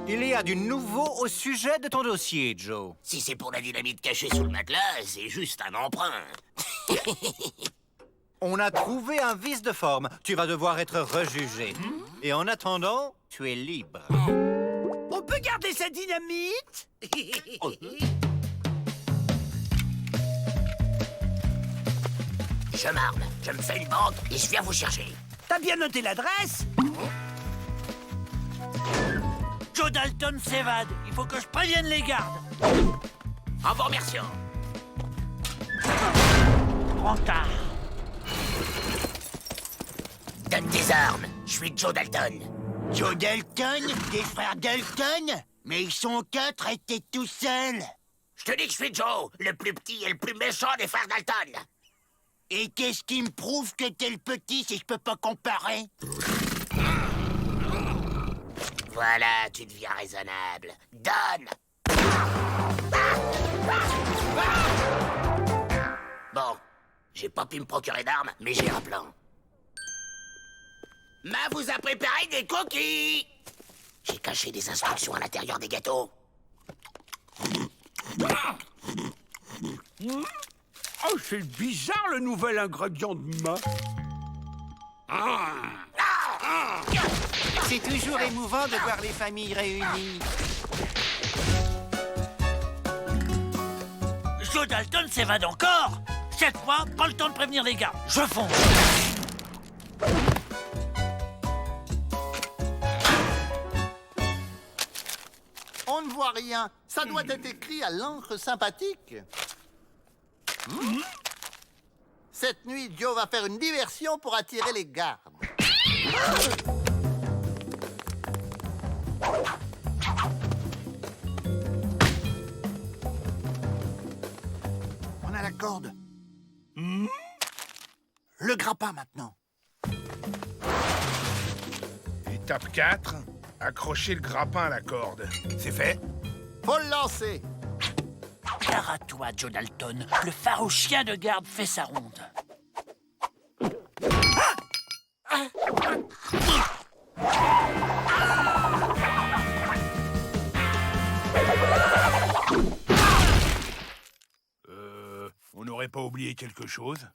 Il y a du nouveau au sujet de ton dossier, Joe. Si c'est pour la dynamite cachée sous le matelas, c'est juste un emprunt. On a trouvé un vice de forme. Tu vas devoir être rejugé. Et en attendant, tu es libre. On peut garder sa dynamite? Je m'arme, je me fais une banque et je viens vous chercher. T'as bien noté l'adresse? Joe Dalton s'évade. Il faut que je prévienne les gardes. En vous remerciant. Trop tard. Donne tes armes, je suis Joe Dalton. Joe Dalton? Des frères Dalton? Mais ils sont 4 et t'es tout seul. Je te dis que je suis Joe, le plus petit et le plus méchant des frères Dalton. Et qu'est-ce qui me prouve que t'es le petit si je peux pas comparer? Voilà, tu deviens raisonnable. Donne! Bon, j'ai pas pu me procurer d'armes, mais j'ai un plan. Ma vous a préparé des cookies! J'ai caché des instructions à l'intérieur des gâteaux. Oh, c'est bizarre le nouvel ingrédient de ma. C'est toujours émouvant de voir les familles réunies. Joe Dalton s'évade encore. Cette fois, pas le temps de prévenir les gardes. Je fonce. On ne voit rien. Ça doit être écrit à l'encre sympathique. Cette nuit, Joe va faire une diversion pour attirer les gardes. On a la corde. Le grappin maintenant. Étape 4, accrocher le grappin à la corde. C'est fait? Faut le lancer. Gare à toi, Joe Dalton. Le phare chien de garde fait sa ronde. On n'aurait pas oublié quelque chose?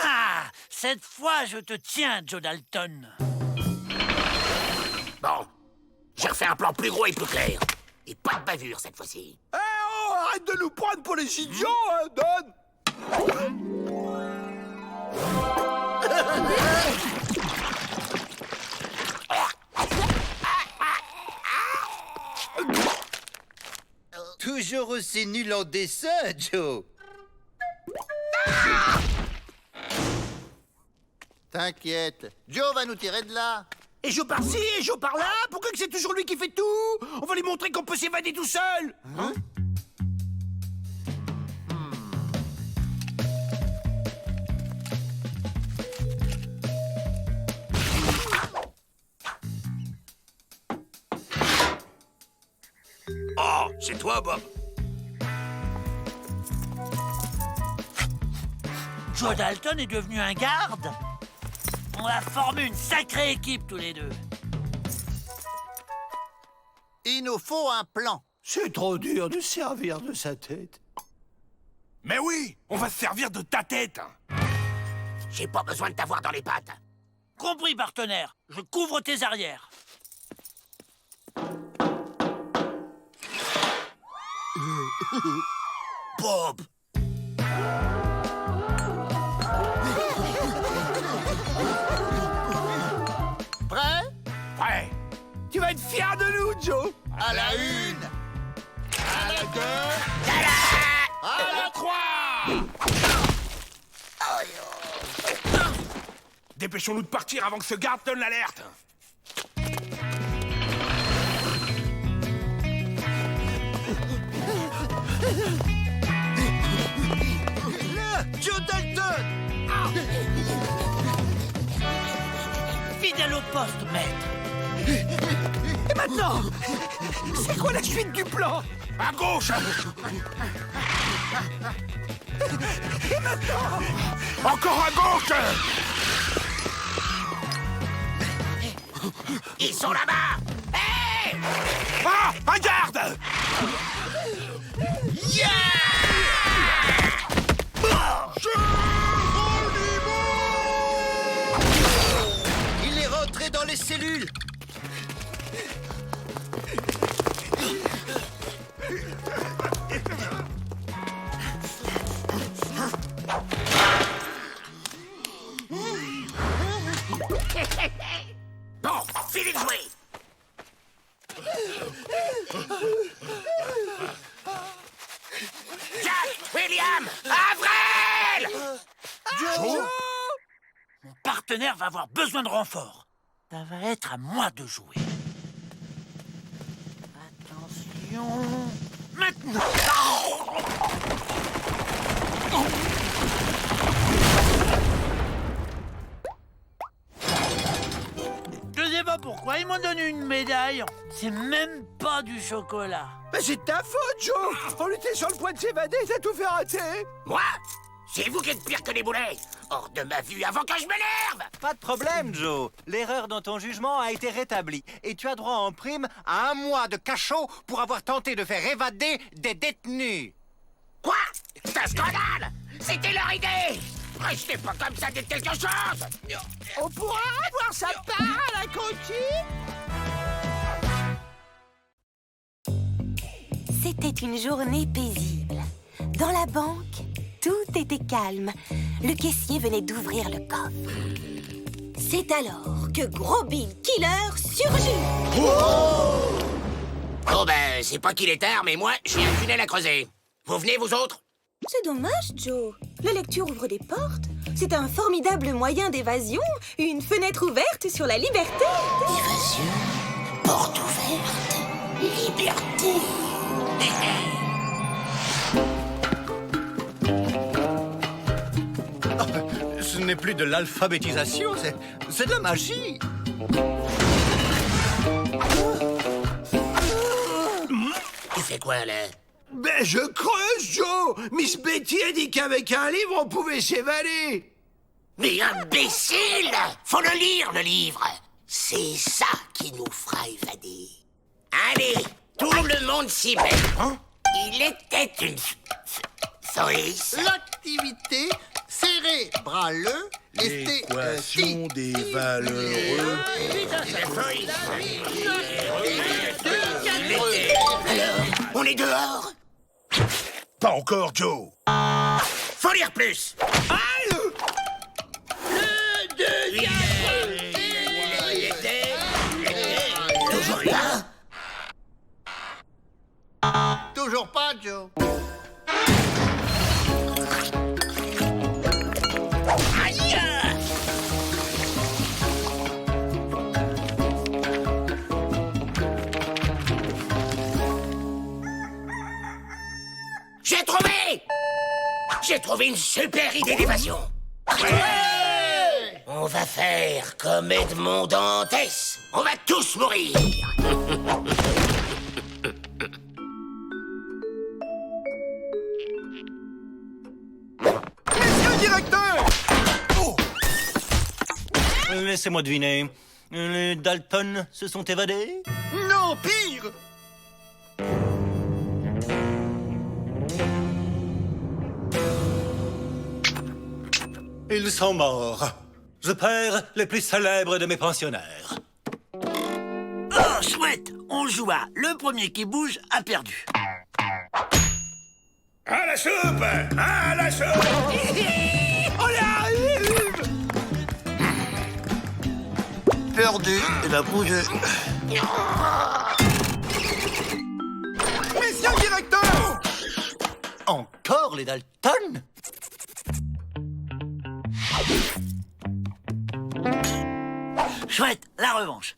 Ah! Cette fois, je te tiens, Joe Dalton. Bon, j'ai refait un plan plus gros et plus clair. Et pas de bavure cette fois-ci. Eh oh! Arrête de nous prendre pour les idiots, hein, Don! Toujours aussi nul en dessin, Joe. T'inquiète, Joe va nous tirer de là. Et Joe par-ci, et Joe par-là. Pourquoi que c'est toujours lui qui fait tout? On va lui montrer qu'on peut s'évader tout seul. Hein? Oh, c'est toi, Bob. Joe Dalton est devenu un garde. On a formé une sacrée équipe tous les deux. Il nous faut un plan. C'est trop dur de servir de sa tête. Mais oui, on va se servir de ta tête. J'ai pas besoin de t'avoir dans les pattes. Compris, partenaire. Je couvre tes arrières. Bob! Prêt? Ouais. Tu vas être fier de nous, Joe. À la une. À la deux. À la trois. Dépêchons-nous de partir avant que ce garde donne l'alerte. Là, Joe Dalton. Fidèle au poste, maître. Et maintenant, c'est quoi la suite du plan? À gauche. Et maintenant, Encore à gauche. Ils sont là-bas! Hé! Ah! Un garde! Il est rentré dans les cellules. Bon, finis de jouer. Jack, William, Avril! Mon partenaire va avoir besoin de renfort. Ça va être à moi de jouer. Attention... Maintenant! Je sais pas pourquoi, ils m'ont donné une médaille. C'est même pas du chocolat. Mais c'est de ta faute, Joe! On était sur le point de s'évader, t'as tout fait rater! Moi? C'est vous qui êtes pire que les boulets. Hors de ma vue avant que je m'énerve. Pas de problème, Joe. L'erreur dans ton jugement a été rétablie. Et tu as droit en prime à 1 mois de cachot pour avoir tenté de faire évader des détenus. Quoi? C'est un scandale. C'était leur idée. Restez pas comme ça, dites quelque chose. On pourra avoir sa part à la coquille? C'était une journée paisible. Dans la banque, tout était calme. Le caissier venait d'ouvrir le coffre. C'est alors que Gros Bill Killer surgit. Oh ben, c'est pas qu'il est tard, mais moi, j'ai un tunnel à creuser. Vous venez, vous autres? C'est dommage, Joe. La lecture ouvre des portes. C'est un formidable moyen d'évasion. Une fenêtre ouverte sur la liberté. Évasion, porte ouverte, liberté. Ce n'est plus de l'alphabétisation, c'est de la magie. Tu fais quoi, là? Ben, je creuse, Joe! Miss Betty a dit qu'avec un livre, on pouvait s'évader! Mais imbécile! Faut le lire, le livre. C'est ça qui nous fera évader. Allez, tout le monde s'y met. Il était une souris. L'activité cérébrale L'équation des valeureux. Alors, on est dehors? Pas encore, Joe. Faut lire plus. Toujours là? Toujours pas, Joe. Aïe! J'ai trouvé! J'ai trouvé une super idée d'évasion. On va faire comme Edmond Dantès. On va tous mourir. Monsieur le directeur! Laissez-moi deviner. Les Dalton se sont évadés? Non, pire! Ils sont morts. Je perds les plus célèbres de mes pensionnaires. Oh, chouette! On joue à le premier qui bouge a perdu. À la soupe! À la soupe! On y arrive! Perdu, il a bougé. Monsieur le directeur! Encore les Dalton? Chouette, la revanche.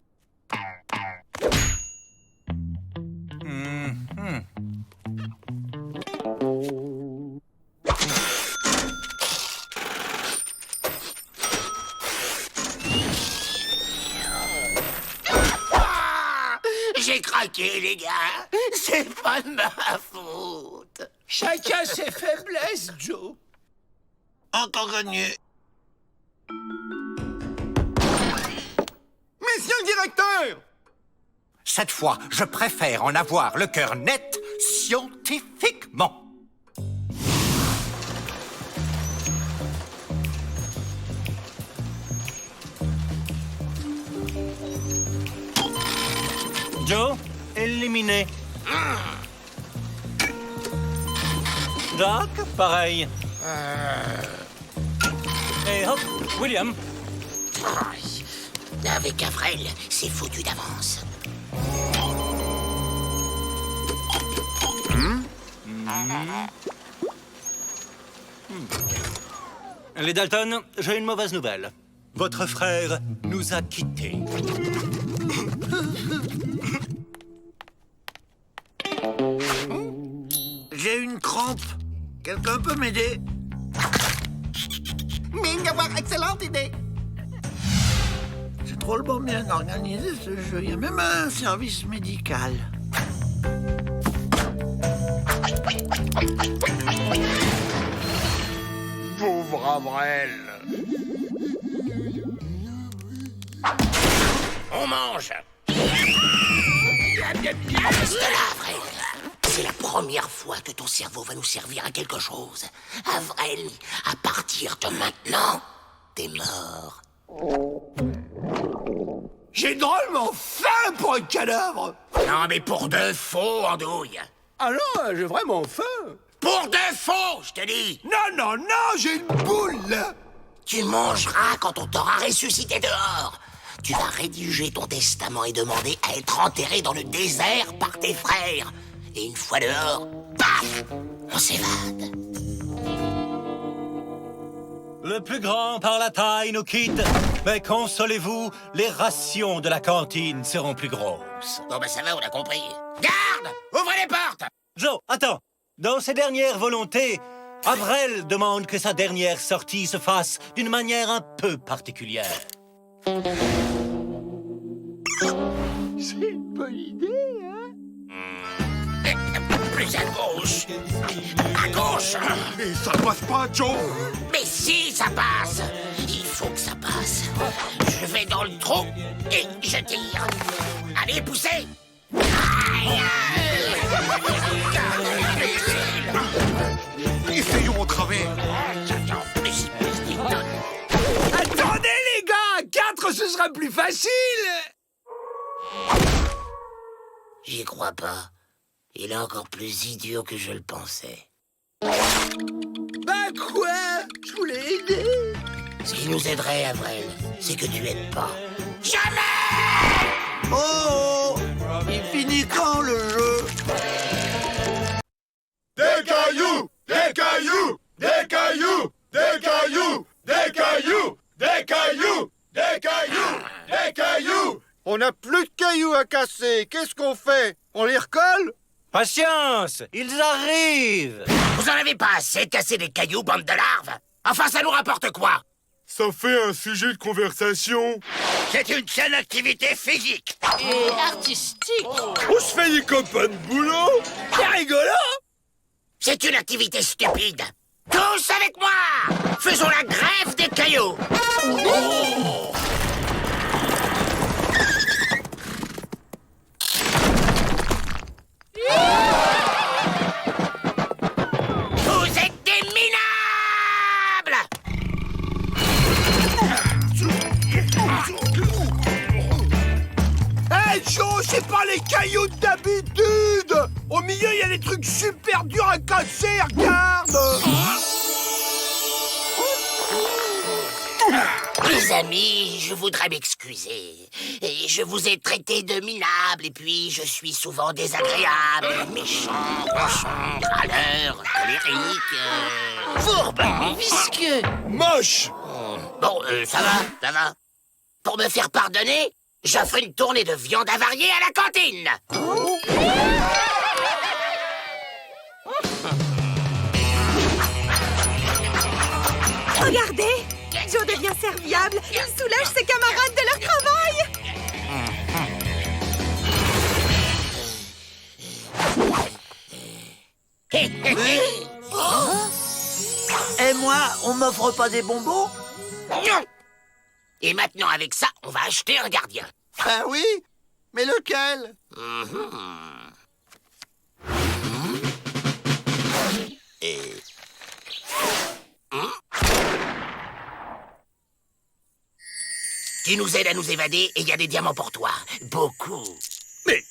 J'ai craqué, les gars. C'est pas de ma faute. Chacun ses faiblesses, Joe. Encore gagné. Monsieur le directeur! Cette fois, je préfère en avoir le cœur net scientifiquement. Joe, éliminé. Doc, pareil. Et hop, William. Avec Avrel, c'est foutu d'avance. Les Dalton, j'ai une mauvaise nouvelle. Votre frère nous a quittés. J'ai une crampe. Quelqu'un peut m'aider? Mine d'avoir excellente idée. C'est drôlement bien organisé ce jeu. Il y a même un service médical. Pauvre Avrel. On mange. Reste là, Avrel. C'est la première fois que ton cerveau va nous servir à quelque chose. Avrel, à partir de maintenant, t'es mort. J'ai drôlement faim pour un cadavre. Non, mais pour de faux, Andouille. Ah non, j'ai vraiment faim. Pour de faux, je te dis. Non, j'ai une boule là. Tu mangeras quand on t'aura ressuscité dehors. Tu vas rédiger ton testament et demander à être enterré dans le désert par tes frères. Et une fois dehors, paf, on s'évade. Le plus grand par la taille nous quitte. Mais consolez-vous, les rations de la cantine seront plus grosses. Bon, ça va, on a compris. Garde! Ouvrez les portes! Joe, attends. Dans ses dernières volontés, Avrel demande que sa dernière sortie se fasse d'une manière un peu particulière. C'est une bonne idée, hein? Plus à gauche. À gauche! Et ça passe pas, Joe. Mais si, ça passe! Il faut que ça passe. Je vais dans le trou et je tire. Allez, poussez! Aïe! Essayons au travers. Attendez les gars, 4 ce sera plus facile. J'y crois pas. Il est encore plus idiot que je le pensais. Bah quoi? Je voulais aider. Ce qui nous aiderait, Avrel, c'est que tu aides pas. Jamais! Oh, il finit quand le jeu? Des cailloux, des cailloux, des cailloux, des cailloux, des cailloux, des cailloux, des cailloux, des cailloux. On n'a plus de cailloux à casser. Qu'est-ce qu'on fait? On les recolle? Patience, ils arrivent. Vous en avez pas assez de casser des cailloux, bande de larves? Enfin, ça nous rapporte quoi? Ça fait un sujet de conversation. C'est une saine activité physique. Et artistique. On se fait des copains de boulot. C'est rigolo. C'est une activité stupide. Tous avec moi! Faisons la grève des cailloux. Vous êtes des minables! Hey Joe, c'est pas les cailloux d'habitude. Au milieu, il y a des trucs super durs à casser, regarde. Les amis, je voudrais m'excuser. Et je vous ai traité de minable, et puis je suis souvent désagréable, méchant, cochon, râleur, colérique, fourbe, visqueux. Moche. Bon, ça va. Pour me faire pardonner, j'offre une tournée de viande avariée à la cantine. Regardez, Joe devient serviable. Il soulage ses camarades de leur travail. Et moi, on m'offre pas des bonbons? Non. Et maintenant, avec ça, on va acheter un gardien. Ah oui? Mais lequel? Tu nous aides à nous évader et il y a des diamants pour toi. Beaucoup. Mais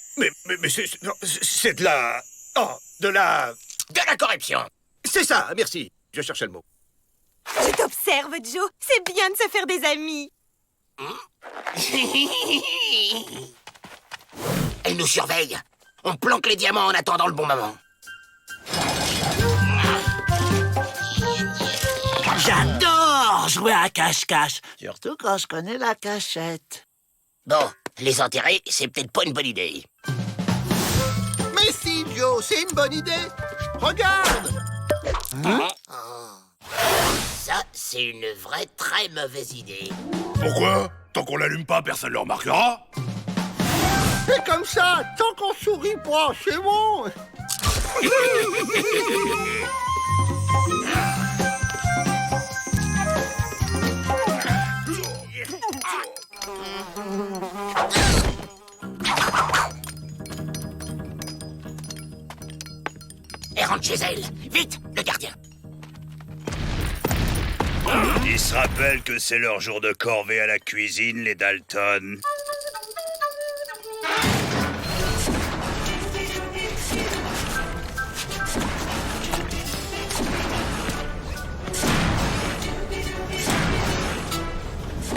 c'est de la... Oh, de la... De la corruption. C'est ça, merci. Je cherchais le mot. Je t'observe, Joe. C'est bien de se faire des amis. Elle nous surveille. On planque les diamants en attendant le bon moment. J'adore jouer à cache-cache, surtout quand je connais la cachette. Bon, les enterrer, c'est peut-être pas une bonne idée. Mais si, Joe, c'est une bonne idée. Regarde. Ça, c'est une vraie très mauvaise idée. Pourquoi? Tant qu'on l'allume pas, personne ne le remarquera. C'est comme ça, tant qu'on sourit pas, c'est bon. Et rentre chez elle. Vite, le gardien. Ils se rappellent que c'est leur jour de corvée à la cuisine, les Dalton.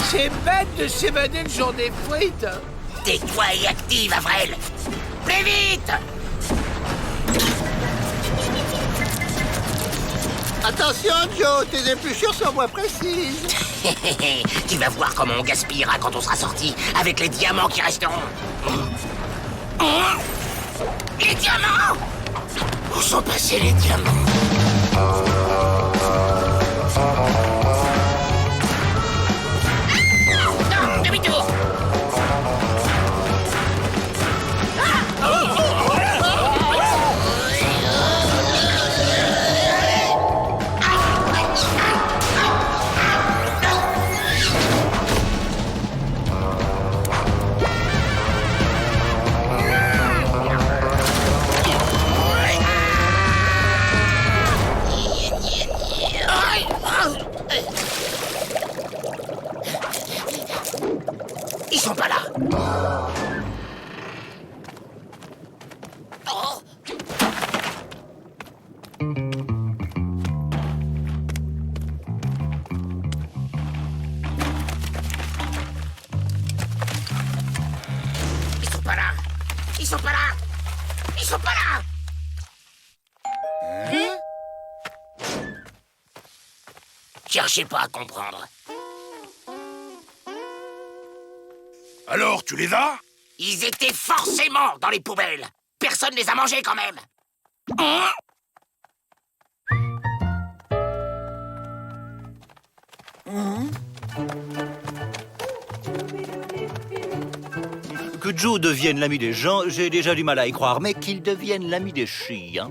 C'est bête de s'évader le jour des frites. Tais-toi et active, Avril. Plus vite. Attention, Joe, tes épluchures sont moins précises. Tu vas voir comment on gaspillera quand on sera sorti avec les diamants qui resteront. Les diamants! Où sont passés les diamants? Non, demi-tour! Ils sont pas là. Oh. Ils sont pas là. Ils sont pas là. Ils sont pas là. Cherchez pas à comprendre. Alors, tu les as? Ils étaient forcément dans les poubelles. Personne les a mangés quand même. Que Joe devienne l'ami des gens, j'ai déjà du mal à y croire, mais qu'il devienne l'ami des chiens.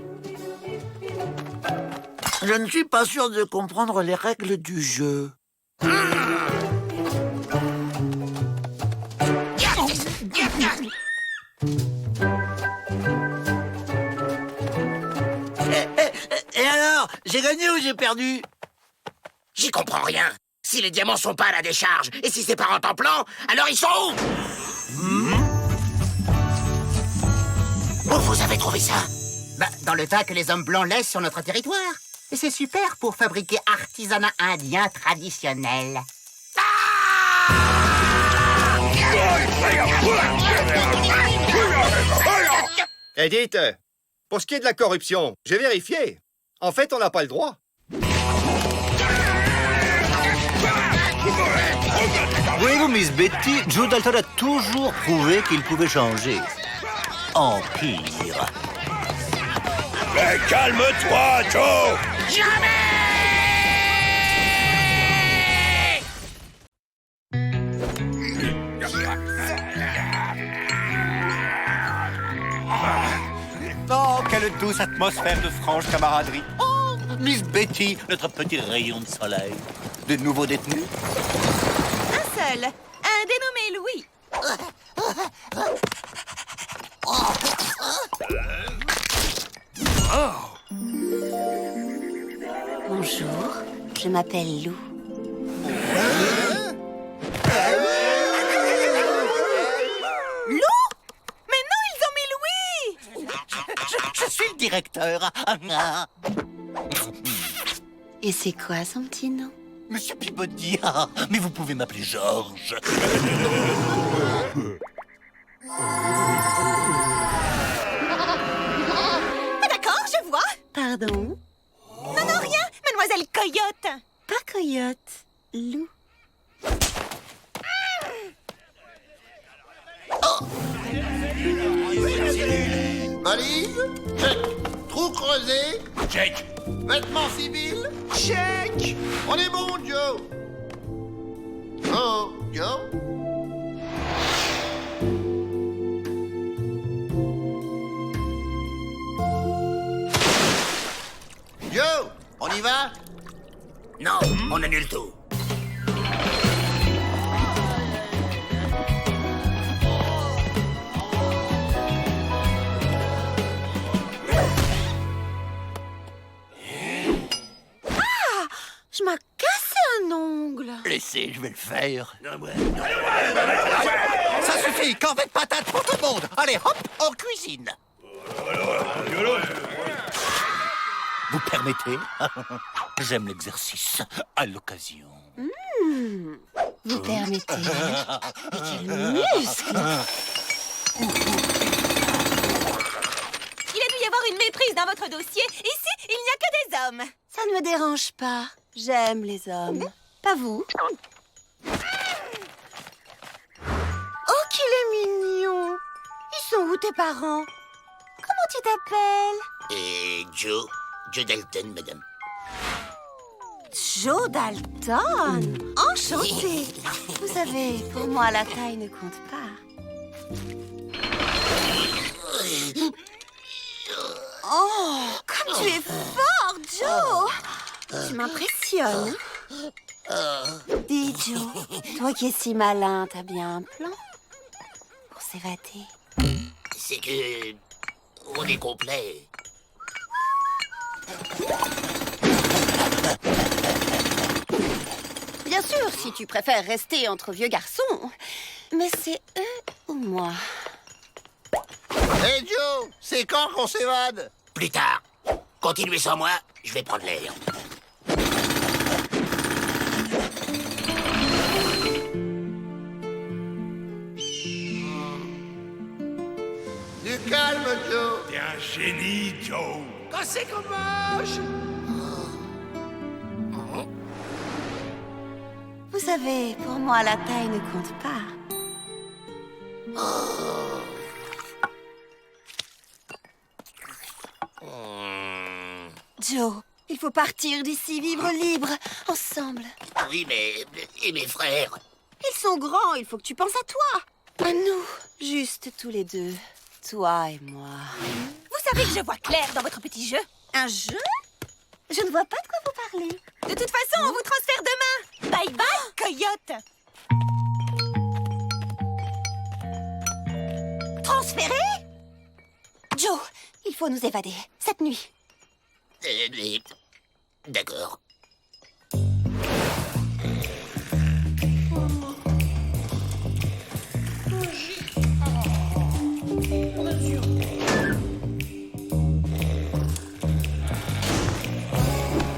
Je ne suis pas sûr de comprendre les règles du jeu. Et alors, j'ai gagné ou j'ai perdu? J'y comprends rien. Si les diamants sont pas à la décharge, et si c'est pas en temps plan, alors ils sont où? Où vous avez trouvé ça? Bah, dans le tas que les hommes blancs laissent sur notre territoire. Et c'est super pour fabriquer artisanat indien traditionnel. Edith, pour ce qui est de la corruption, j'ai vérifié. En fait, on n'a pas le droit. Voyez-vous, Miss Betty, Joe Dalton a toujours prouvé qu'il pouvait changer. En pire. Mais calme-toi, Joe! Jamais! Oh, quelle douce atmosphère de franche camaraderie. Oh, Miss Betty, notre petit rayon de soleil. De nouveaux détenus? Un seul, un dénommé Louis. m'appelle Lou. Lou? Mais non, ils ont mis Louis! Je suis le directeur. Et c'est quoi son petit nom? Monsieur Peabody, mais vous pouvez m'appeler Georges. Ah d'accord, je vois. Pardon? Non, non, rien. Mademoiselle Coyote. Pas Coyote, Lou. Valise? Check. Trou creusé? Check. Vêtements civils? Check. On est bon, Joe. Oh, Joe? Joe, on y va? Non, on annule tout. Je m'as cassé un ongle. Laissez, je vais le faire. Non, ouais. Ça suffit, corvée de patates pour tout le monde. Allez, hop, en cuisine. Vous permettez? J'aime l'exercice, à l'occasion. Vous permettez? Mais quel muscle! Il a dû y avoir une méprise dans votre dossier. Ici, il n'y a que des hommes. Ça ne me dérange pas. J'aime les hommes. Pas vous. Oh, qu'il est mignon. Ils sont où tes parents? Comment tu t'appelles? Et Joe Dalton, madame. Joe Dalton. Enchanté. Vous savez, pour moi, la taille ne compte pas. Oh, comme tu es fort, Joe. Tu m'impressionnes. Dis, Joe, toi qui es si malin, t'as bien un plan pour s'évader? C'est que... on est complet. Bien sûr, si tu préfères rester entre vieux garçons. Mais c'est eux ou moi? Hey Joe, c'est quand qu'on s'évade? Plus tard. Continuez sans moi, je vais prendre l'air. Du calme, Joe. T'es un génie, Joe. Quand c'est qu'on mange. Vous savez, pour moi, la taille ne compte pas. Joe, il faut partir d'ici, vivre libre, ensemble. Oui, mais... et mes frères? Ils sont grands, il faut que tu penses à toi. À nous, juste tous les deux, toi et moi. Vous savez que je vois clair dans votre petit jeu. Un jeu? Je ne vois pas de quoi vous parlez. De toute façon, on vous transfère demain. Bye bye, Coyote. Transféré? Joe, il faut nous évader, cette nuit. Mais... d'accord.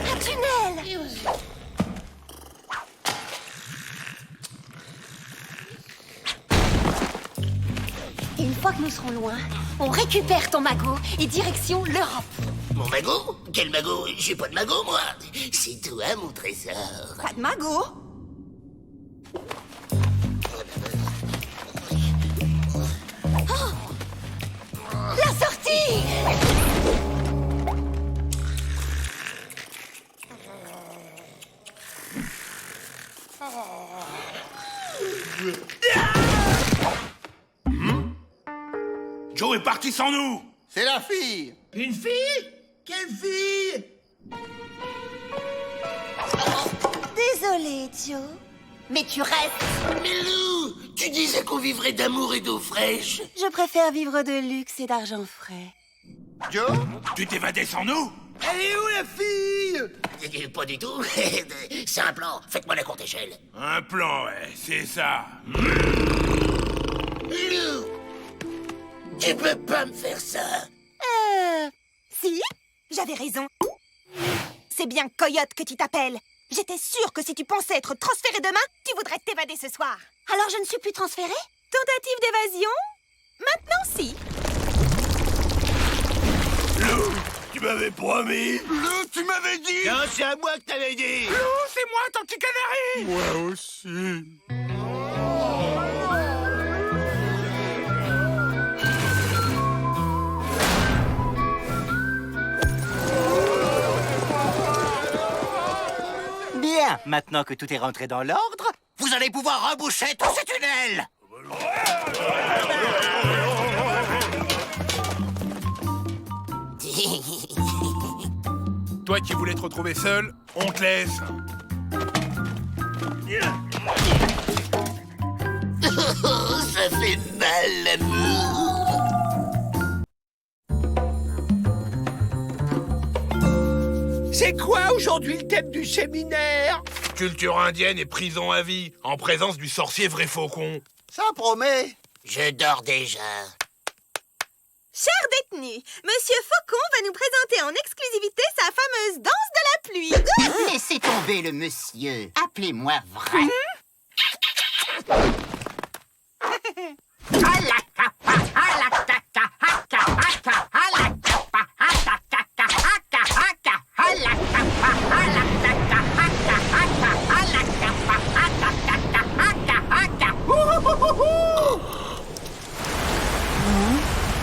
Un tunnel. Et une fois que nous serons loin, on récupère ton magot et direction l'Europe. Mon magot? Quel magot? J'ai pas de magot, moi. C'est toi, mon trésor. Pas de magot? Oh! La sortie! Joe est parti sans nous. C'est la fille. Une fille? Quelle fille? Désolée, Joe. Mais tu restes. Mais Lou, tu disais qu'on vivrait d'amour et d'eau fraîche. Je préfère vivre de luxe et d'argent frais. Joe? Tu t'évadais sans nous? Elle est où la fille? Pas du tout. C'est un plan. Faites-moi la courte échelle. Un plan, ouais, c'est ça. Lou, tu peux pas me faire ça. Si, j'avais raison. C'est bien Coyote que tu t'appelles. J'étais sûre que si tu pensais être transféré demain, tu voudrais t'évader ce soir. Alors je ne suis plus transférée? Tentative d'évasion? Maintenant si. Lou, tu m'avais promis. Lou, tu m'avais dit. Non, c'est à moi que t'avais dit. Lou, c'est moi, ton petit canari. Moi aussi. Bien, maintenant que tout est rentré dans l'ordre, vous allez pouvoir reboucher tous ces tunnels. Toi qui voulais te retrouver seul, on te laisse. Ça fait mal, l'amour. C'est quoi aujourd'hui le thème du séminaire? Culture indienne et prison à vie, en présence du sorcier vrai faucon. Ça promet. Je dors déjà. Chers détenus, Monsieur Faucon va nous présenter en exclusivité sa fameuse danse de la pluie. Laissez tomber le monsieur. Appelez-moi vrai.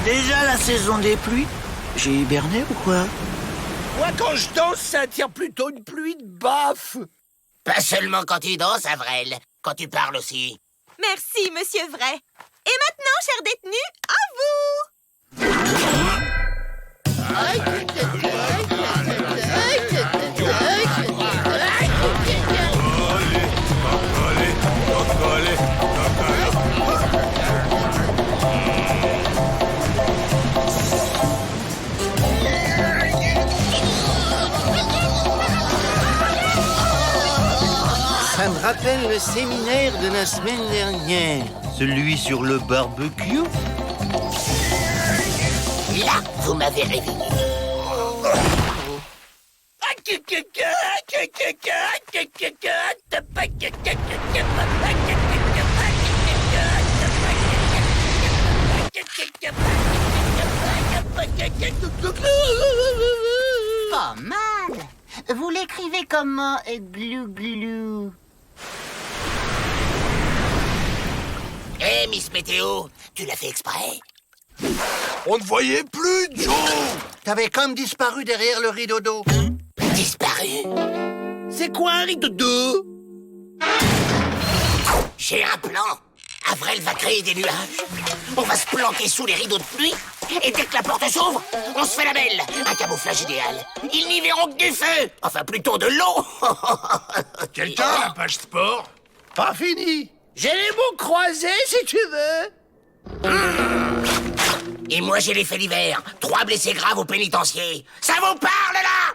Déjà la saison des pluies? J'ai hiberné ou quoi? Moi, quand je danse, ça attire plutôt une pluie de baffes. Pas seulement quand tu danses, Avril. Quand tu parles aussi. Merci, Monsieur Vrai. Et maintenant, chers détenus, à vous. Ça me rappelle le séminaire de la semaine dernière. Celui sur le barbecue. Là, vous m'avez réveillé. Pas mal. Vous l'écrivez comment, glouglou? Hé, Miss Météo, tu l'as fait exprès? On ne voyait plus, Joe. T'avais comme disparu derrière le rideau d'eau. Disparu? C'est quoi un rideau d'eau? J'ai un plan. Avril va créer des nuages. On va se planquer sous les rideaux de pluie. Et dès que la porte s'ouvre, on se fait la belle. Un camouflage idéal. Ils n'y verront que du feu. Enfin, plutôt de l'eau. Quelqu'un a la page sport? Pas fini. J'ai les mots croisés, si tu veux. Et moi, j'ai les faits divers. 3 blessés graves au pénitencier. Ça vous parle, là?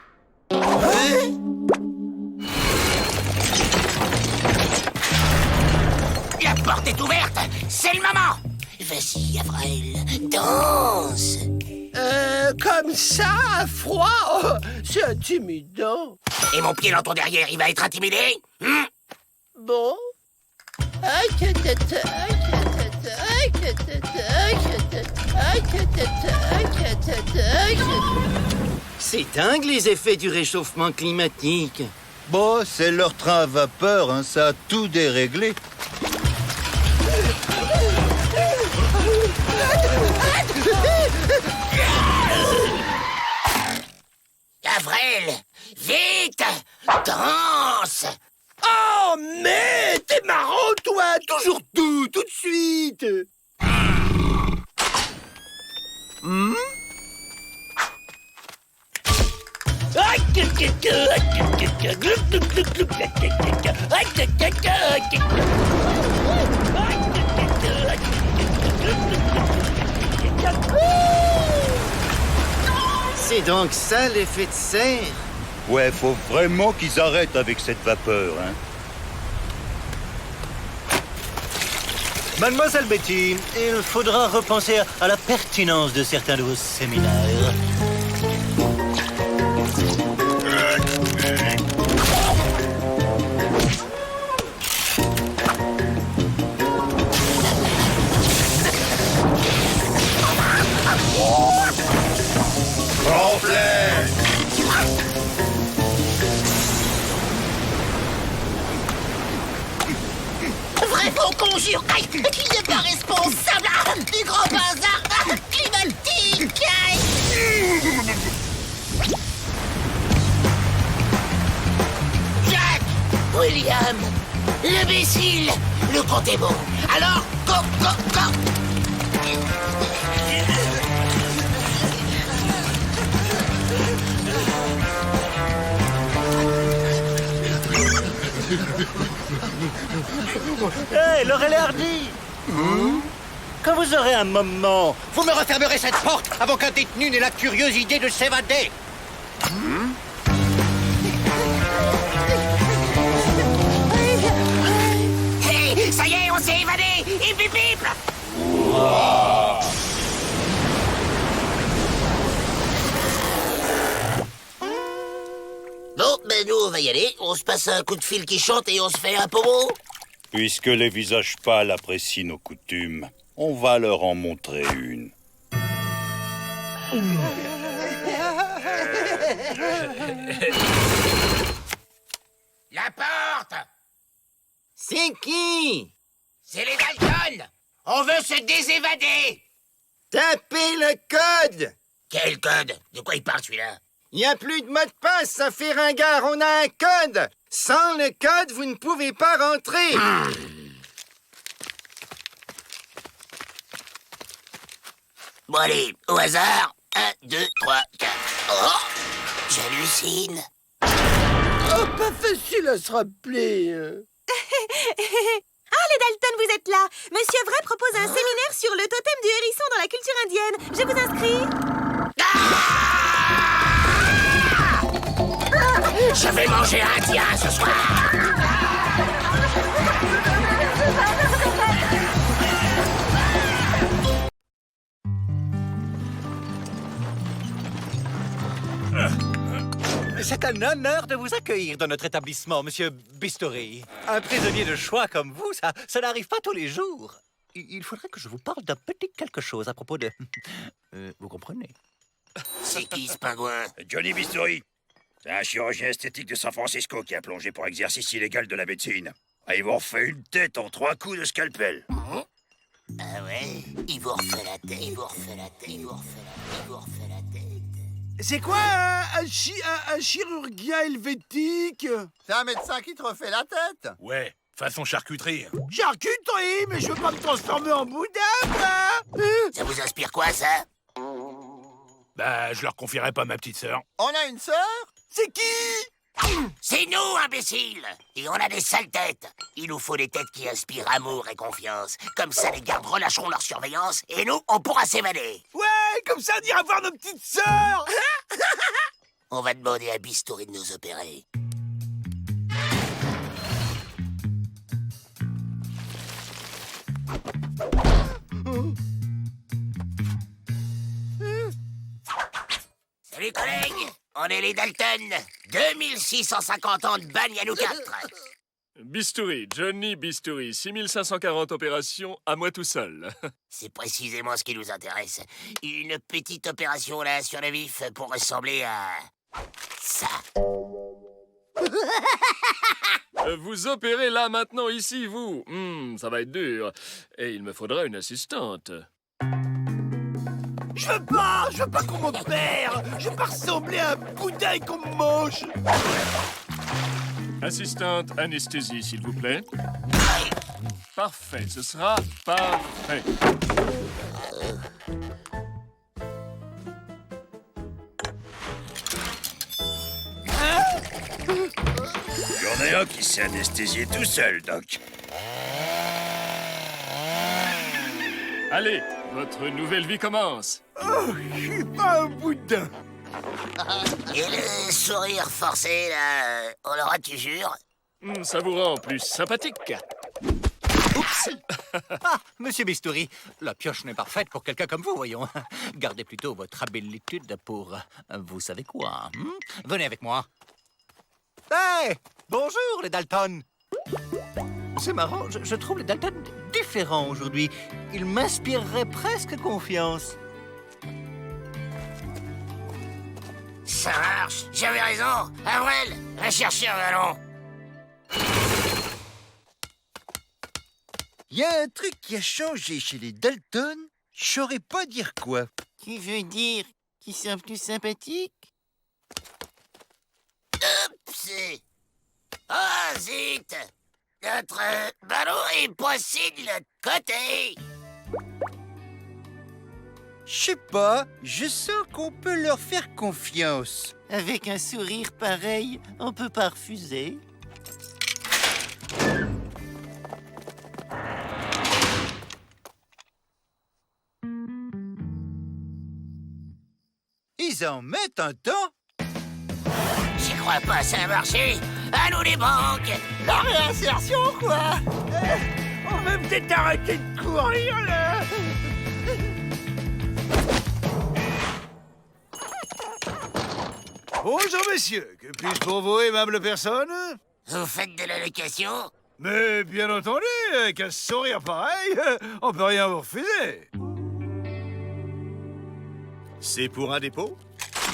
La porte est ouverte. C'est le moment. Vas-y, Avril. Danse. Comme ça, à froid, oh, c'est intimidant. Et mon pied dans ton derrière, il va être intimidé? Bon. C'est dingue les effets du réchauffement climatique. Bon, c'est leur train à vapeur, hein, ça a tout déréglé. Avril, vite! Danse! Oh, mais t'es marrant, toi. Toujours tout de suite. C'est donc ça l'effet de serre? Ouais, faut vraiment qu'ils arrêtent avec cette vapeur, hein. Mademoiselle Betty, il faudra repenser à la pertinence de certains de vos séminaires. Vrai faux conjure, aïe, qui n'est pas responsable du grand bazar climatique, aïe. Jack, William, l'imbécile, le compte est bon. Alors, go. Hé, Laurel et Hardy! Quand vous aurez un moment, vous me refermerez cette porte avant qu'un détenu n'ait la curieuse idée de s'évader. Hé, ça y est, on s'est évadé. Hip hip hip. Bon, ben nous on va y aller. On se passe un coup de fil qui chante et on se fait un pommeau. Puisque les visages pâles apprécient nos coutumes, on va leur en montrer une. La porte. C'est qui? C'est les Dalton. On veut se désévader. Tapez le code! Quel code? De quoi il parle celui-là? Il n'y a plus de mot de passe, ça fait ringard, on a un code! Sans le code, vous ne pouvez pas rentrer! Bon allez, au hasard. 1, 2, 3, 4. Oh, j'hallucine. Oh, pas facile à se rappeler. Ah, les Dalton, vous êtes là. Monsieur Vrai propose un séminaire sur le totem du hérisson dans la culture indienne. Je vous inscris. Je vais manger indien ce soir. C'est un honneur de vous accueillir dans notre établissement, monsieur Bistouri. Un prisonnier de choix comme vous, ça n'arrive pas tous les jours. Il faudrait que je vous parle d'un petit quelque chose à propos de... vous comprenez? C'est qui ce pingouin? Johnny Bistouri. C'est un chirurgien esthétique de San Francisco qui a plongé pour exercice illégal de la médecine. Ah, ils vous refait une tête en 3 coups de scalpel. Ah ouais? Il vous refait la tête, il vous refait la tête, il vous refait la tête, il vous refait la tête. C'est quoi un chirurgien helvétique? C'est un médecin qui te refait la tête. Ouais, façon charcuterie. Charcuterie, mais je veux pas me transformer en boudin, moi. Ça vous inspire quoi, ça? Bah, je leur confierai pas ma petite sœur. On a une sœur? C'est qui? C'est nous, imbéciles! Et on a des sales têtes. Il nous faut des têtes qui inspirent amour et confiance. Comme ça, les gardes relâcheront leur surveillance et nous, on pourra s'évader. Ouais, comme ça, on ira voir nos petites sœurs. On va demander à Bistouri de nous opérer. Salut, collègues! On est les Dalton. 2650 ans de bagne à nous quatre. Bistouri, Johnny Bistouri, 6540 opérations à moi tout seul. C'est précisément ce qui nous intéresse. Une petite opération là sur le vif pour ressembler à... ça. Vous opérez là maintenant ici, vous. Ça va être dur. Et il me faudra une assistante. Je veux pas qu'on m'opère. Je veux pas ressembler à un boudin et qu'on me mange. Assistante anesthésie, s'il vous plaît. Parfait, ce sera parfait. Il y en a un qui s'est anesthésié tout seul, Doc. Allez, votre nouvelle vie commence. Oh, je suis pas un boudin. Et le sourire forcé, là, on l'aura, tu jures? Ça vous rend plus sympathique. Oups. Ah, monsieur Bistouri, la pioche n'est pas faite pour quelqu'un comme vous, voyons. Gardez plutôt votre habilitude pour... vous savez quoi, hein? Venez avec moi. Hey! Bonjour, les Dalton. C'est marrant, je trouve les Dalton différents aujourd'hui. Ils m'inspireraient presque confiance. Ça marche, j'avais raison. Avril, va chercher un ballon. Il y a un truc qui a changé chez les Dalton. Je saurais pas dire quoi. Tu veux dire qu'ils sont plus sympathiques? Oups! Oh, zut! Notre ballon est passé de l'autre côté. Je sais pas, je sens qu'on peut leur faire confiance. Avec un sourire pareil, on peut pas refuser. Ils en mettent un temps. J'y crois pas, ça a marché. À nous les banques. La réinsertion, quoi. On va peut-être arrêter de courir, là. Bonjour, messieurs. Que puis-je pour vous, aimable personne? Vous faites de la location? Mais bien entendu, avec un sourire pareil, on peut rien vous refuser. C'est pour un dépôt?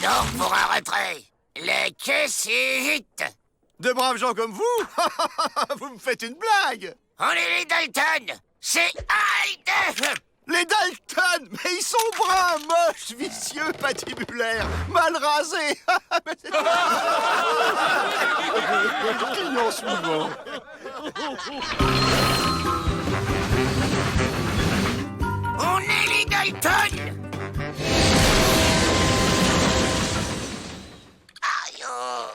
Non, pour un retrait. La caisse est vite. De braves gens comme vous? Vous me faites une blague! On est les Dalton. C'est Hyde. Les Dalton! Mais ils sont bruns, moches, vicieux, patibulaires, mal rasés! Client suivant. On est les Dalton. Aïe, oh.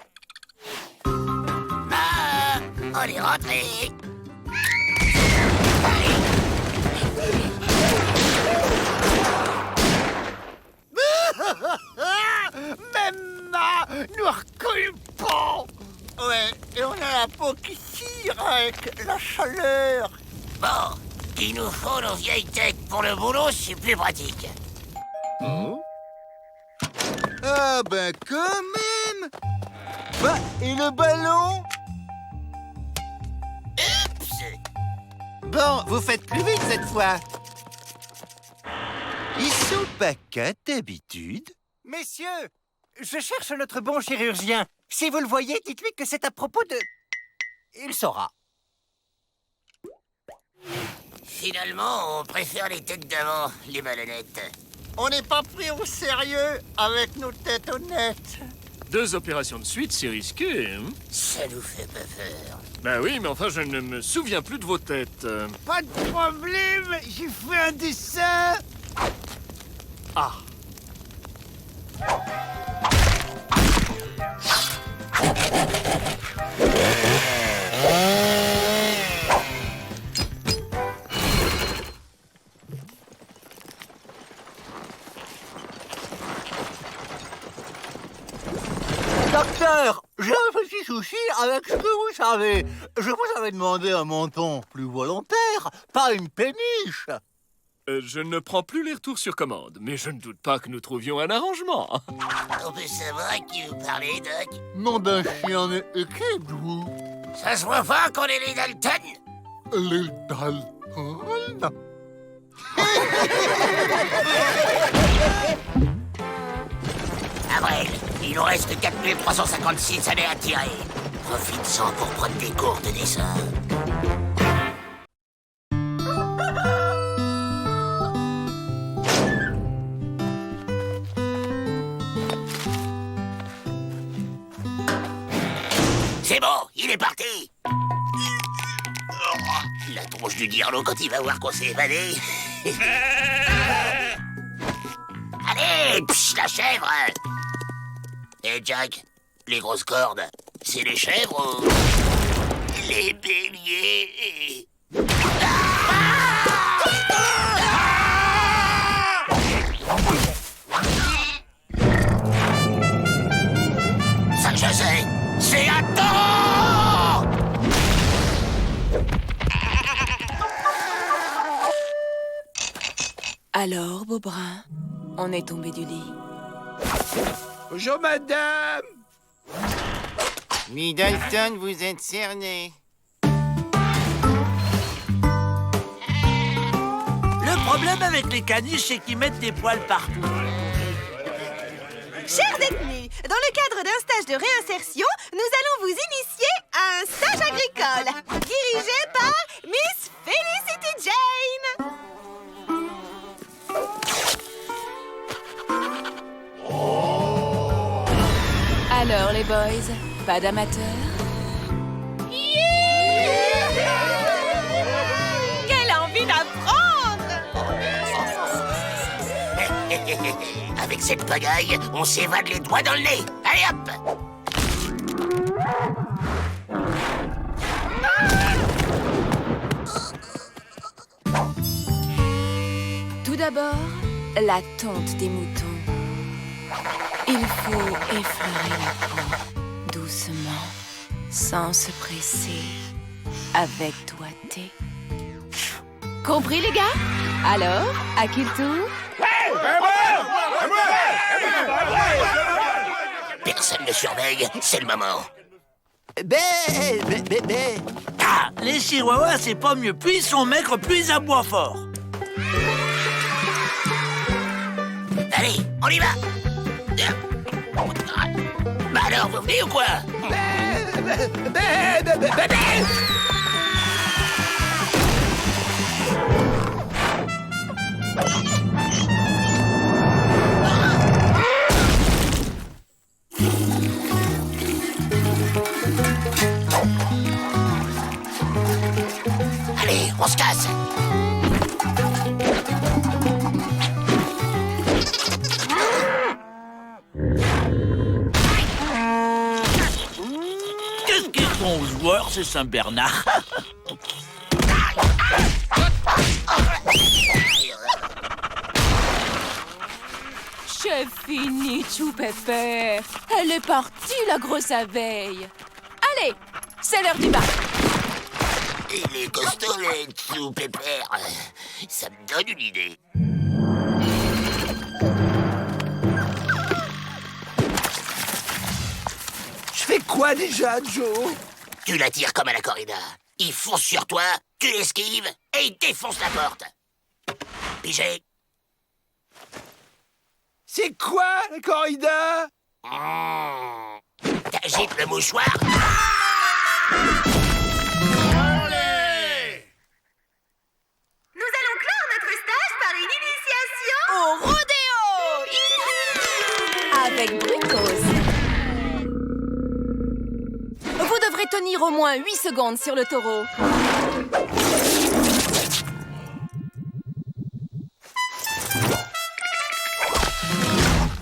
Ah, on est rentré. Même ma nous recule pas. Ouais, et on a la peau qui tire avec la chaleur. Bon, il nous faut nos vieilles têtes pour le boulot, c'est plus pratique. Ah ben quand même. Bah, et le ballon? Oups. Bon, vous faites plus vite cette fois. Ils sont pas quatre d'habitude. Messieurs, je cherche notre bon chirurgien. Si vous le voyez, dites-lui que c'est à propos de... Il saura. Finalement, on préfère les têtes d'avant, les malhonnêtes. On n'est pas pris au sérieux avec nos têtes honnêtes. 2 opérations de suite, c'est risqué, hein? Ça nous fait pas peur. Ben oui, mais enfin, je ne me souviens plus de vos têtes. Pas de problème, j'ai fait un dessin. Ah. Docteur, j'ai un petit souci avec ce que vous savez. Je vous avais demandé un menton plus volontaire, pas une péniche. Je ne prends plus les retours sur commande, mais je ne doute pas que nous trouvions un arrangement. On peut savoir à qui vous parlez, Doc? Non ben, je suis en équipe, vous. Ça se voit pas qu'on est les Dalton? Les Dalton. Avril, il nous reste 4356 années à tirer. Profite-en pour prendre des cours de dessin. C'est bon, il est parti. La tronche du diarlo quand il va voir qu'on s'est évadé. Allez, psh, la chèvre. Eh Jack, les grosses cordes, c'est les chèvres ou les béliers? Alors, Beaubrun, on est tombé du lit. Bonjour, madame. Middleton, vous êtes cerné. Le problème avec les caniches, c'est qu'ils mettent des poils partout. Chers détenus, dans le cadre d'un stage de réinsertion, nous allons vous initier à un stage agricole, dirigé par Miss Felicity Jane. Alors, les boys, pas d'amateurs? Quelle envie d'apprendre! Avec cette pagaille, on s'évade les doigts dans le nez. Allez hop! Tout d'abord, la tonte des moutons. Il faut effleurer la peau, doucement, sans se presser, avec doigté. Compris, les gars? Alors, à qui le tour? Personne ne surveille, c'est le moment. Bé. Ah, les chihuahuas, c'est pas mieux. Plus ils sont maigres, plus ils aboient fort. Allez, on y va! Bah alors, vous venez ou quoi? Allez, on se casse! Qu'est-ce qu'ils font aux joueurs, c'est Saint-Bernard? J'ai fini, Chou Pépère. Elle est partie, la grosse abeille. Allez, c'est l'heure du bain. Il est costaud, le Chou Pépère. Ça me donne une idée. Je fais quoi déjà, Joe? Tu la tires comme à la corrida. Il fonce sur toi, tu l'esquives et il défonce la porte. Pigé. C'est quoi, la corrida? T'agites le mouchoir. Nous allons clore notre stage par une initiation au rodéo! Avec Bricos. Vous devrez tenir au moins 8 secondes sur le taureau.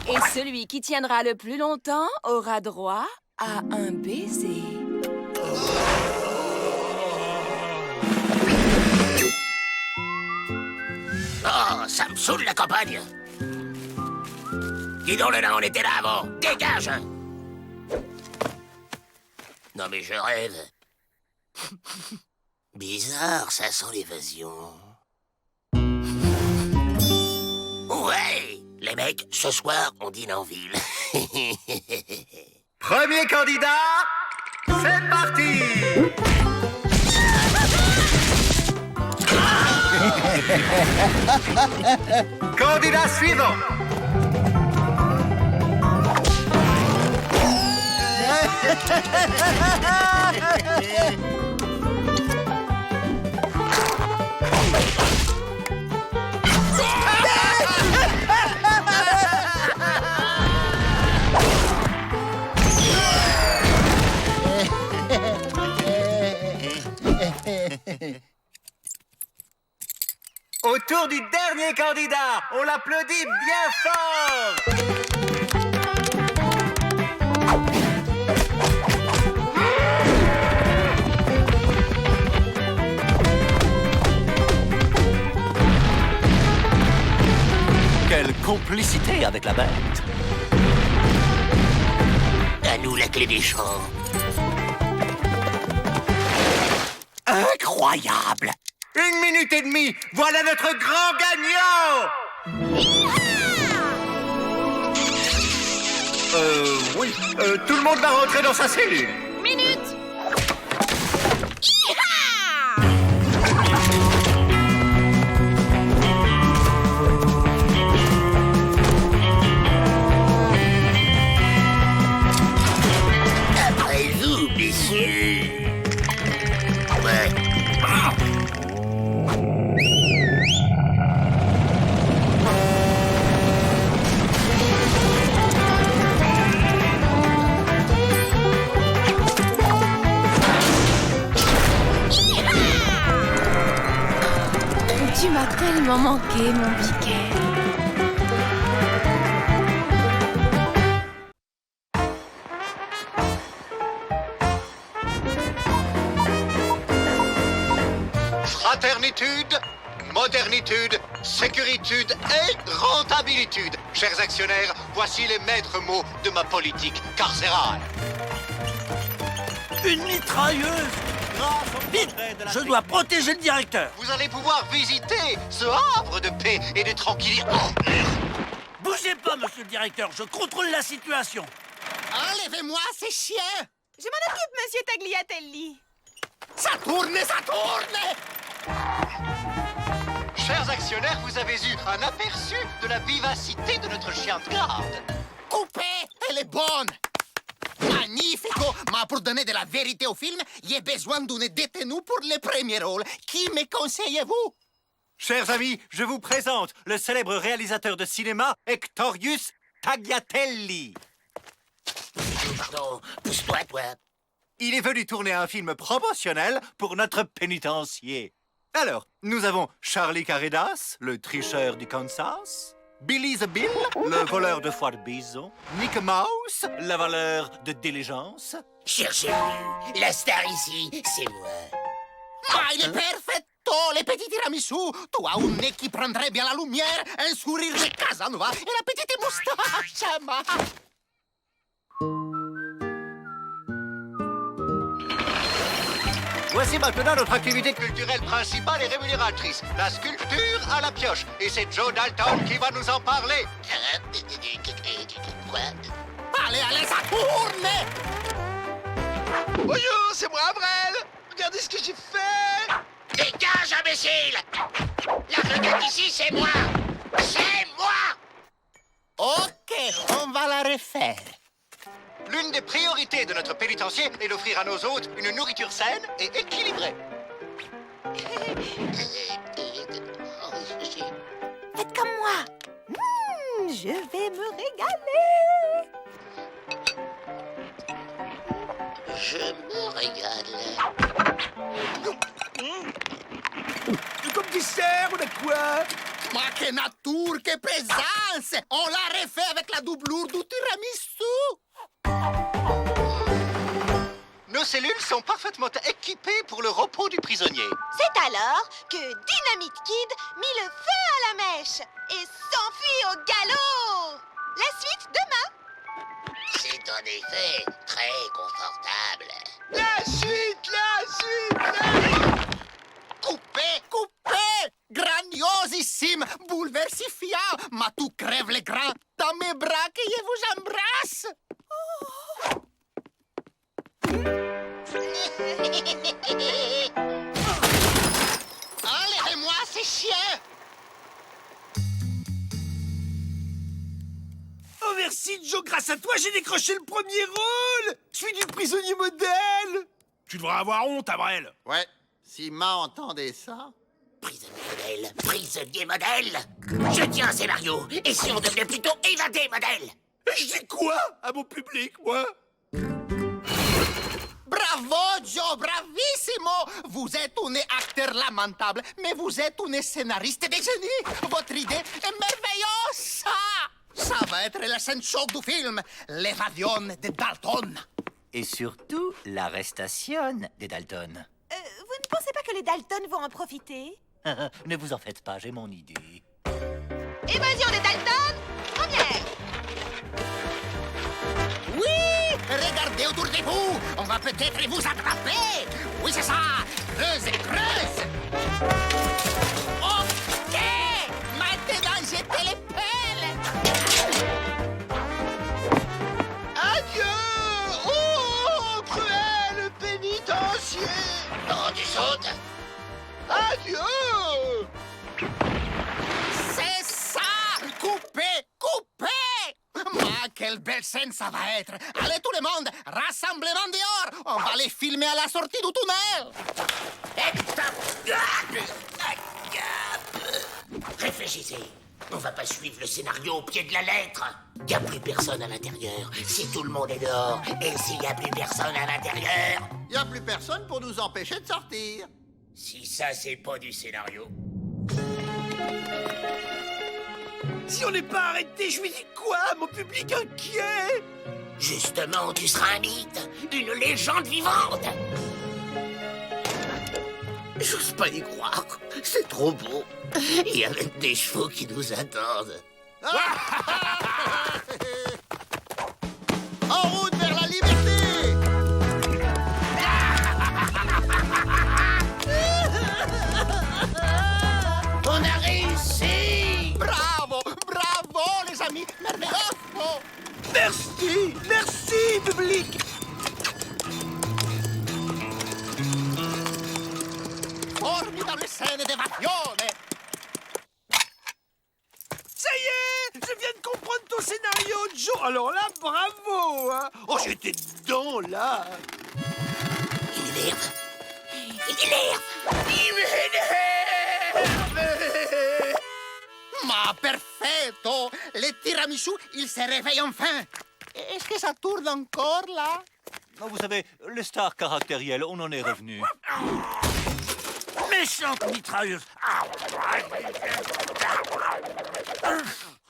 Et celui qui tiendra le plus longtemps aura droit à un baiser. Oh, ça me saoule la campagne. Dis donc, là, on était là avant. Dégage! Non, mais je rêve. Bizarre, ça sent l'évasion. Ouais! Les mecs, ce soir, on dîne en ville. Premier candidat, c'est parti. Candidat suivant. Autour du dernier candidat, on l'applaudit bien fort. Quelle complicité avec la bête! À nous la clé des champs. Incroyable! 1 minute et demie, voilà notre grand gagnant. Tout le monde va rentrer dans sa cellule. Minute! Après vous, messieurs. Ouais. Tu m'as tellement manqué, mon piquet. Fraternitude, modernitude, sécuritude et rentabilitude. Chers actionnaires, voici les maîtres mots de ma politique carcérale. Une mitrailleuse! Vite! Je dois protéger le directeur! Vous allez pouvoir visiter ce havre de paix et de tranquillité. Bougez pas, monsieur le directeur, je contrôle la situation! Enlevez-moi ces chiens! Je m'en occupe, monsieur Tagliatelli. Ça tourne! Chers actionnaires, vous avez eu un aperçu de la vivacité de notre chien de garde. Coupez! Elle est bonne! Magnifico! Mais pour donner de la vérité au film, j'ai besoin d'une détenue pour le premier rôle. Qui me conseillez-vous? Chers amis, je vous présente le célèbre réalisateur de cinéma Hectorius Tagliatelli. Pardon, pousse-toi, toi. Il est venu tourner un film promotionnel pour notre pénitencier. Alors, nous avons Charlie Caridas, le tricheur du Kansas, Billy the Bill, le voleur de foie de bison, Nick Mouse, le voleur de diligence. Cherchez-le. La star ici, c'est moi. Ah, il est perfetto! Les petits tiramisu! Tu as un nez qui prendrait bien la lumière, un sourire de Casanova et la petite moustache! Ma. Voici maintenant notre activité culturelle principale et rémunératrice, la sculpture à la pioche. Et c'est Joe Dalton qui va nous en parler. Quoi? Allez, ça tourne! Bonjour, c'est moi, Abrel! Regardez ce que j'ai fait! Dégage, imbécile! La vedette ici, c'est moi! C'est moi! Ok, on va la refaire. L'une des priorités de notre pénitencier est d'offrir à nos hôtes une nourriture saine et équilibrée. Faites comme moi. Je vais me régaler. Je me régale. Comme dessert, on a quoi? Ma que nature, que présence! On l'a refait avec la doublure du tiramisu! Nos cellules sont parfaitement équipées pour le repos du prisonnier. C'est alors que Dynamite Kid mit le feu à la mèche et s'enfuit au galop. La suite demain. C'est en effet très confortable. La suite! Coupé! Grandiosissime! Bouleversifiant! Ma tout crève les grains dans mes bras que je vous embrasse! Enlevez-moi ces chiens! Oh merci, Joe, grâce à toi, j'ai décroché le premier rôle! Je suis du prisonnier modèle! Tu devrais avoir honte, Abrel. Ouais, si Ma entendait ça... Prisonnier modèle! Je tiens un scénario, et si on devenait plutôt évadé modèle? Je dis quoi à mon public, moi? Bravo, Joe, bravissimo! Vous êtes un acteur lamentable, mais vous êtes un scénariste de génie! Votre idée est merveilleuse! Ça va être la scène choc du film, l'évasion de Dalton. Et surtout, l'arrestation des Dalton. Vous ne pensez pas que les Dalton vont en profiter? Ne vous en faites pas, j'ai mon idée. Évasion des Dalton, première. Oui! Regardez autour de vous! On va peut-être vous attraper! Oui, c'est ça! Creuse! Ok! Maintenant, jetez les pelles! Adieu! quelle belle scène ça va être! Allez tout le monde, rassemblement dehors! On va les filmer à la sortie du tunnel! Réfléchissez. On va pas suivre le scénario au pied de la lettre. Y a plus personne à l'intérieur. Si tout le monde est dehors, et s'il y a plus personne à l'intérieur... Y a plus personne pour nous empêcher de sortir. Si ça, c'est pas du scénario... Si on n'est pas arrêté, je lui dis quoi? Mon public inquiet! Justement, tu seras un mythe, une légende vivante. J'ose pas y croire. C'est trop beau. Il y a même des chevaux qui nous attendent. En route vers la liberté! On a réussi! Bravo! Bravo, les amis! Merveilleux! Merci! Merci, public! Formidable scène d'évasion! Ça y est! Je viens de comprendre ton scénario, Joe! Alors là, bravo! Hein. Oh, j'étais dedans, là! Il m'énerve! Il m'énerve! Il m'énerve! Ma perfetto! Le tiramisu, il se réveille enfin! Est-ce que ça tourne encore, là? Oh, vous savez, les stars caractérielles, on en est revenu. Méchante mitrailleuse!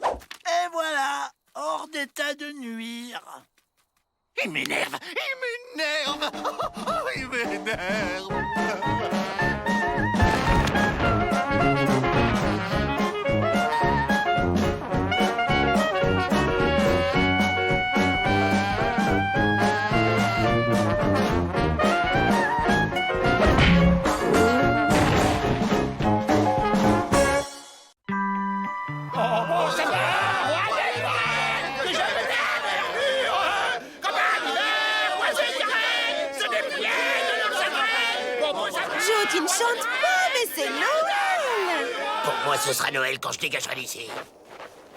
Et voilà! Hors d'état de nuire! Il m'énerve! Il m'énerve! Il m'énerve! Joe, tu ne chantes pas, mais c'est Noël! Pour moi, ce sera Noël quand je dégagerai d'ici.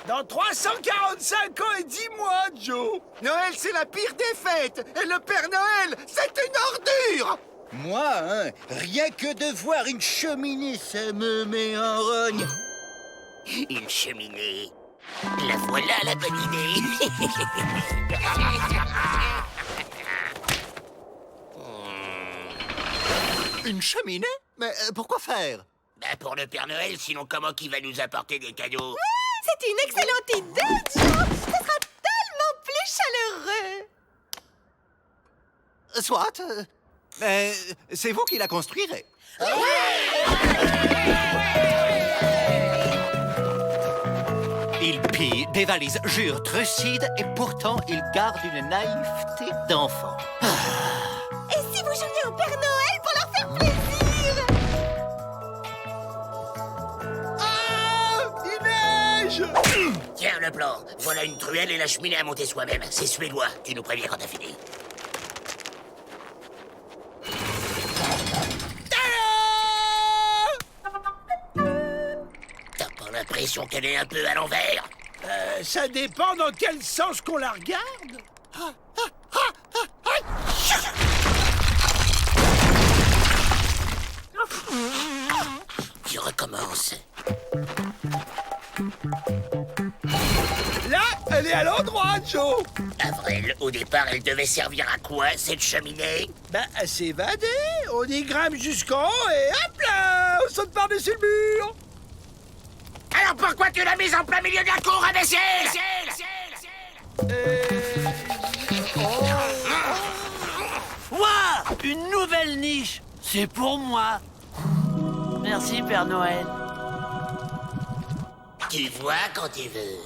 Dans 345 ans et 10 mois, Joe! Noël, c'est la pire des fêtes. Et le Père Noël, c'est une ordure. Moi, hein, rien que de voir une cheminée, ça me met en rogne. Une cheminée. La voilà, la bonne idée. Une cheminée? Mais pourquoi faire? Ben pour le Père Noël, sinon comment qui va nous apporter des cadeaux? C'est une excellente idée, Joe! Ce sera tellement plus chaleureux! Soit. Mais c'est vous qui la construirez. Il pille, dévalise, jure, trucide, et pourtant il garde une naïveté d'enfant. Et si vous jouiez au Père Noël pour leur faire plaisir? Ah! Il neige! Tiens le plan. Voilà une truelle et la cheminée à monter soi-même. C'est suédois. Tu nous préviens quand t'as fini. T'as pas l'impression qu'elle est un peu à l'envers? Ça dépend dans quel sens qu'on la regarde. Tu recommences. Là, elle est à l'endroit, Joe! Avril, au départ, elle devait servir à quoi, cette cheminée? Ben, à s'évader. On y grimpe jusqu'en haut et hop là! On saute par-dessus le mur! Alors pourquoi tu l'as mise en plein milieu de la cour, imbécile? Ouah! Une nouvelle niche! C'est pour moi! Merci, Père Noël. Tu vois quand tu veux.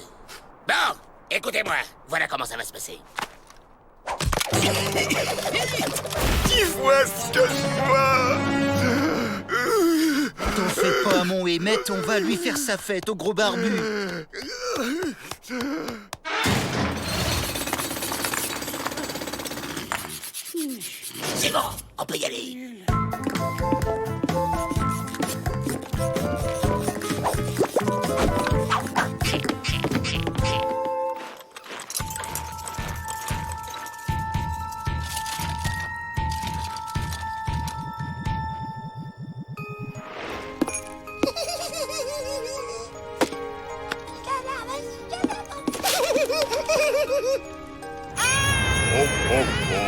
Bon, écoutez-moi. Voilà comment ça va se passer. Tu vois ce que je vois? T'en fais pas, mon Emmett, on va lui faire sa fête au gros barbu. C'est bon, on peut y aller. Oh, oh, oh.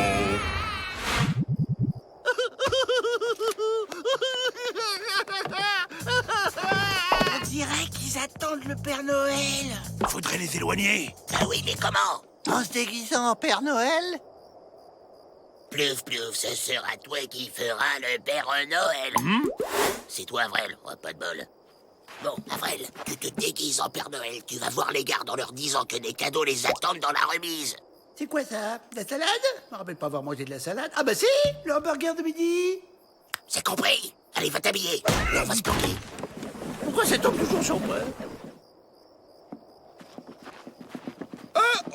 On dirait qu'ils attendent le Père Noël. Faudrait les éloigner. Ah oui, mais comment? En se déguisant en Père Noël? Plouf, plouf, ce sera toi qui feras le Père Noël. C'est toi, Avrel. Oh, pas de bol. Bon, Avrel, tu te déguises en Père Noël. Tu vas voir les gardes en leur disant que des cadeaux les attendent dans la remise. C'est quoi ça? De la salade? Je me rappelle pas avoir mangé de la salade. Ah bah si, le hamburger de midi. C'est compris. Allez, va t'habiller. Là, on va se planquer. Pourquoi cet homme toujours sur moi?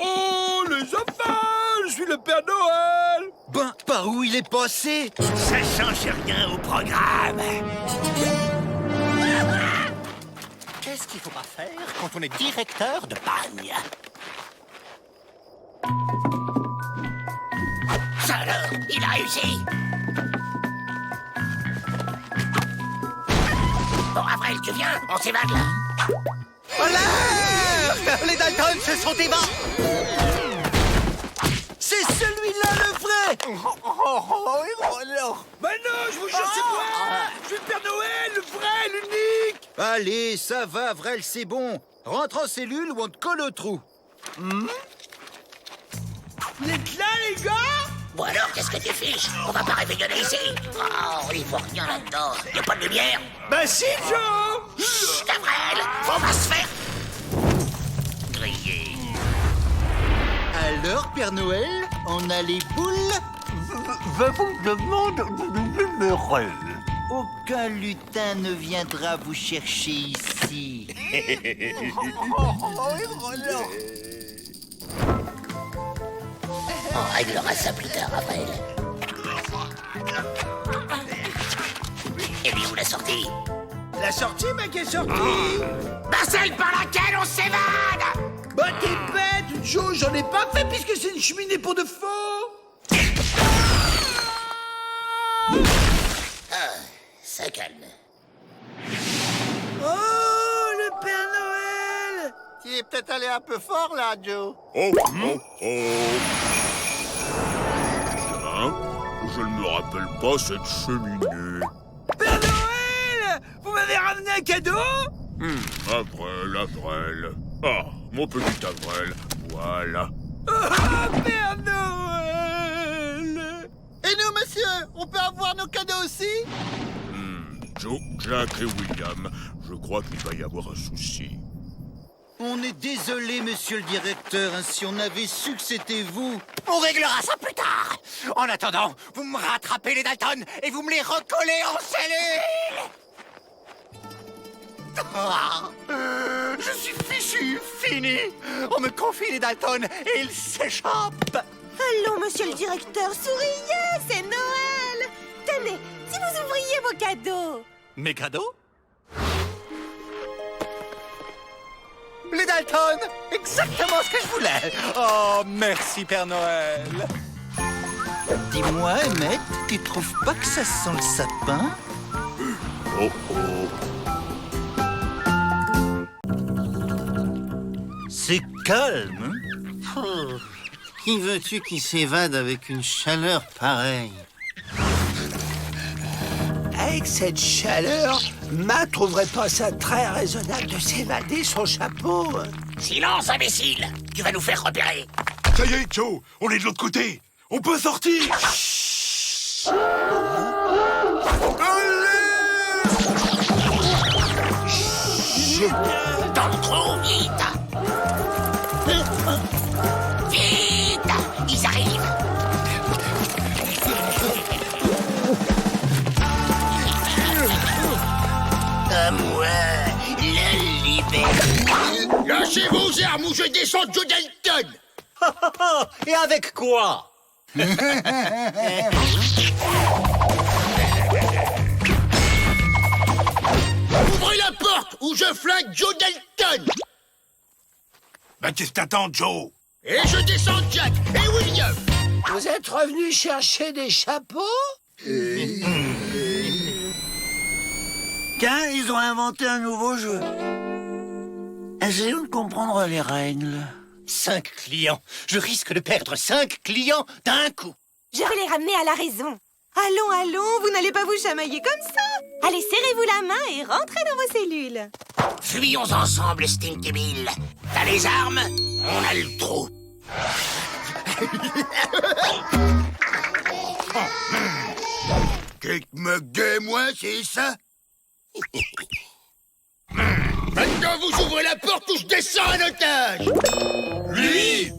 Oh, les enfants! Je suis le Père Noël! Ben, par où il est passé? Ça change rien au programme. Qu'est-ce qu'il faut pas faire quand on est directeur de bagne? Ça alors, il a réussi. Bon, Avril, tu viens? On s'évade là. En l'air! Les Dalton se sont évadés! C'est celui-là le vrai! Mais non, je vous jure, c'est moi! Je suis le Père Noël, le vrai, l'unique! Allez, ça va, Avrel, c'est bon. Rentre en cellule ou on te colle au trou. Vous êtes là, les gars? Bon alors, qu'est-ce que tu fiches? On va pas réveillonner ici. Oh, il faut rien là-dedans. Y a pas de lumière? Bah si, Joe! Chut, Avrel, on va se faire griller. Alors, Père Noël, on a les boules? Je vous demande de numérer. Aucun lutin ne viendra vous chercher ici. On réglera ça plus tard, Avril. Et puis où la sortie? La sortie, mec, est sortie! Bah celle par laquelle on s'évade! Bah t'es bête, Joe, j'en ai pas fait puisque c'est une cheminée pour de faux! Ah, ça calme. Oh, le Père Noël! Tu es peut-être allé un peu fort, là, Joe. Oh, oh, oh. Hein? Je ne me rappelle pas cette cheminée. Père Noël! Vous m'avez ramené un cadeau? Avrel, Avrel. Ah, mon petit Avrel, voilà. Ah, Père Noël! Et nous, monsieur, on peut avoir nos cadeaux aussi? Joe, Jack et William, je crois qu'il va y avoir un souci. On est désolé, monsieur le directeur. Si on avait su que c'était vous... On réglera ça plus tard. En attendant, vous me rattrapez les Dalton et vous me les recollez en cellule. Ah, je suis fichu, fini. On me confie les Dalton et ils s'échappent. Allons, monsieur le directeur, souriez, c'est Noël! Tenez, si vous ouvriez vos cadeaux! Mes cadeaux? Les Dalton! Exactement ce que je voulais! Oh, merci, Père Noël! Dis-moi, Emmett, tu trouves pas que ça sent le sapin? Oh, oh. C'est calme, hein? Qui veux-tu qui s'évade avec une chaleur pareille? Avec cette chaleur, Ma trouverait pas ça très raisonnable de s'évader son chapeau. Silence, imbécile! Tu vas nous faire repérer. Ça y est, Joe, on est de l'autre côté. On peut sortir. Dans le trou, vite! Vite! Ils arrivent! À moi, la liberté! Lâchez vos armes ou je descends Joe Dalton! Et avec quoi? Ouvrez la porte ou je flingue Joe Dalton! Bah qu'est-ce que t'attends, Joe? Et je descends Jack et William! Vous êtes revenus chercher des chapeaux? Tiens, ils ont inventé un nouveau jeu. Essayons de comprendre les règles. 5 clients. Je risque de perdre 5 clients d'un coup. Je vais les ramener à la raison. Allons, allons, vous n'allez pas vous chamailler comme ça. Allez, serrez-vous la main et rentrez dans vos cellules. Fuyons ensemble, Stinky Bill. T'as les armes, on a le trou. Qu'est-ce que me guet, moi, c'est ça? Maintenant, vous ouvrez la porte ou je descends un otage! Lui!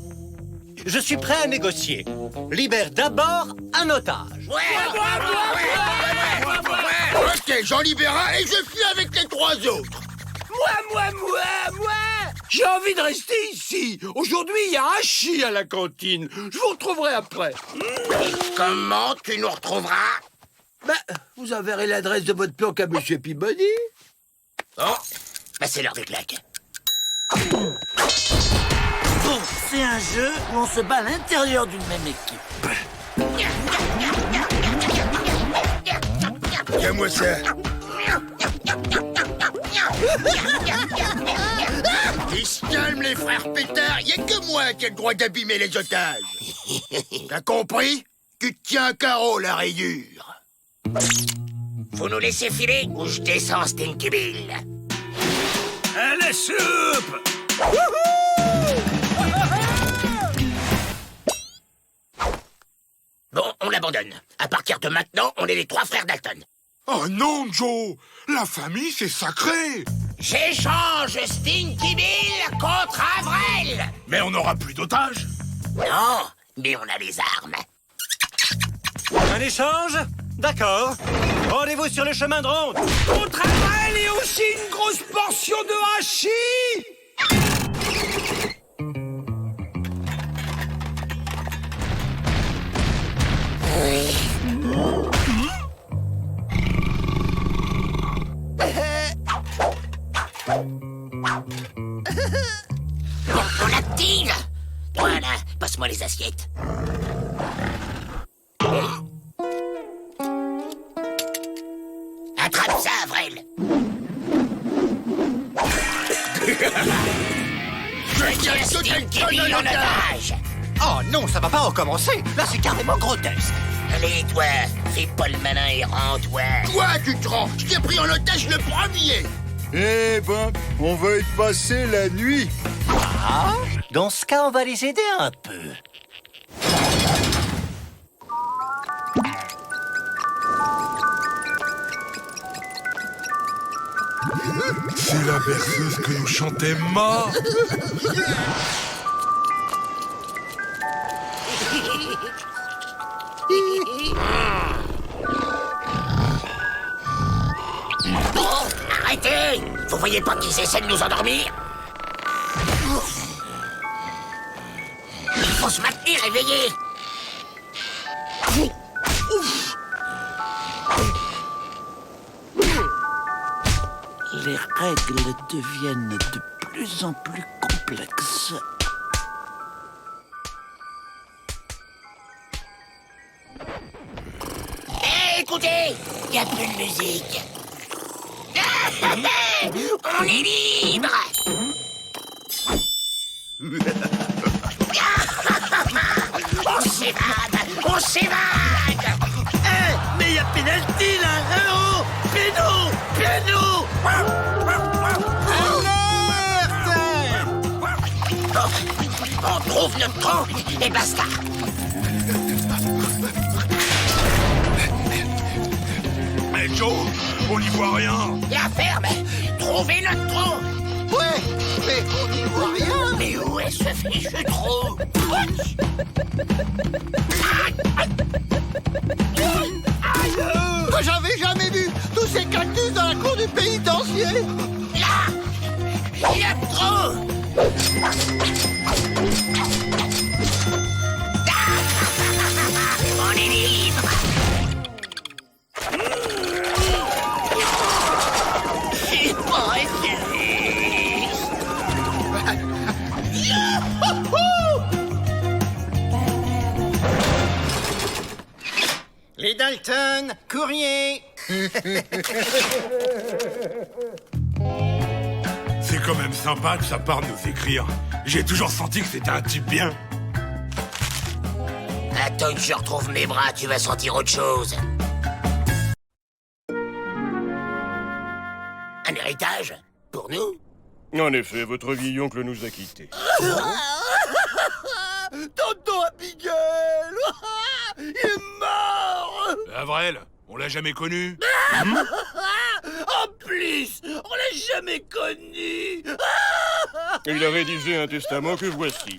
Je suis prêt à négocier. Libère d'abord un otage. Ok, j'en libère un et je fuis avec les 3 autres. Moi! J'ai envie de rester ici. Aujourd'hui, il y a hachis à la cantine. Je vous retrouverai après. Comment tu nous retrouveras? Vous enverrez l'adresse de votre planque à Monsieur Peabody. Oh, c'est l'heure des claques. Bon, c'est un jeu où on se bat à l'intérieur d'une même équipe. Tiens-moi ça. Ils se calment, les frères pétards. Y'a que moi qui ai le droit d'abîmer les otages. T'as compris? Tu te tiens un carreau, la rayure. Vous nous laissez filer ou je descends, Stinky Bill? À la soupe! Bon, on l'abandonne. À partir de maintenant, on est les 3 frères Dalton. Oh non, Joe! La famille, c'est sacré! J'échange Stinky Bill contre Avril! Mais on n'aura plus d'otages! Non, mais on a les armes. Un échange? D'accord. Rendez-vous sur le chemin de ronde. Contre Avril et aussi une grosse portion de hachis! On active! Voilà, passe-moi les assiettes. Attrape ça, Avril! Je tiens Stinky Bill en otage! Oh non, ça va pas recommencer. Là, c'est carrément grotesque. Allez, toi, fais pas le malin et rends-toi. Toi, tu te rends. Je t'ai pris en otage le premier. Eh ben, on va y passer la nuit. Ah, dans ce cas, on va les aider un peu. C'est la berceuse que nous chantait Ma. Bon, arrêtez! Vous voyez pas qu'ils essaient de nous endormir? Il faut se maintenir éveillé! Les règles deviennent de plus en plus complexes. Hé, écoutez! Il n'y a plus de musique! On est libre! On s'évade! On s'évade! Mais il y a pénalty là! Allô! Pieds-nous! Pieds-nous! On trouve notre trou et basta! Mais Joe, on n'y voit rien. La ferme! Trouvez notre trou! Ouais, mais on n'y voit rien. Mais où est ce fichu trou? J'avais jamais vu tous ces cactus dans la cour du pénitencier. Là! Il y a trop! On est libre! C'est pas référence! Les Dalton, courrier! C'est quand même sympa de sa part de nous écrire. J'ai toujours senti que c'était un type bien. Attends que je retrouve mes bras, tu vas sentir autre chose. Un héritage? Pour nous? En effet, votre vieil oncle nous a quittés. Tonton Abigail! Il est mort! Avril, on l'a jamais connu. En plus, on l'a jamais connu! Il a rédigé un testament que voici.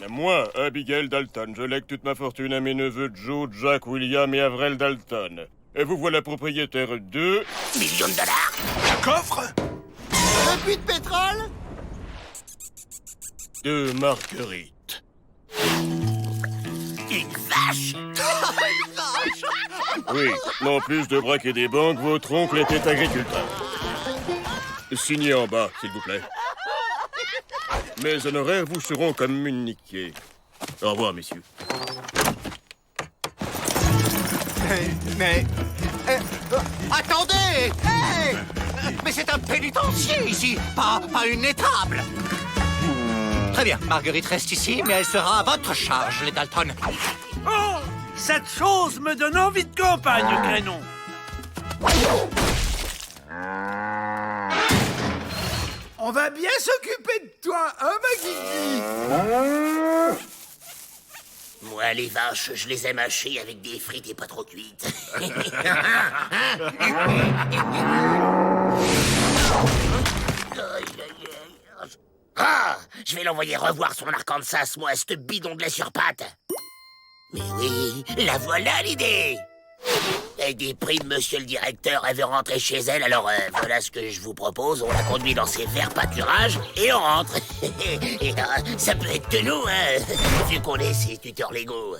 Moi, Abigail Dalton, je lègue toute ma fortune à mes neveux Joe, Jack, William et Avril Dalton. Et vous voilà propriétaire de... Millions de dollars? Un coffre? Un puits de pétrole? De Marguerite. Une vache? Oui, en plus de braquer des banques, votre oncle était agriculteur. Signez en bas, s'il vous plaît. Mes honoraires vous seront communiqués. Au revoir, messieurs. Attendez! Hey! Mais c'est un pénitencier ici, pas une étable! Très bien, Marguerite reste ici, mais elle sera à votre charge, les Dalton. Oh! Cette chose me donne envie de campagne, Crénon. On va bien s'occuper de toi, hein, Magigi? Moi, les vaches, je les aime hachées avec des frites et pas trop cuites. Ah! Je vais l'envoyer revoir son Arkansas, moi, ce bidon de lait sur pattes. Mais oui, la voilà l'idée! Elle dit pris de monsieur le directeur, elle veut rentrer chez elle, alors voilà ce que je vous propose. On la conduit dans ses verts pâturages et on rentre. Et ça peut être que nous, hein, vu qu'on est ses tuteurs légaux.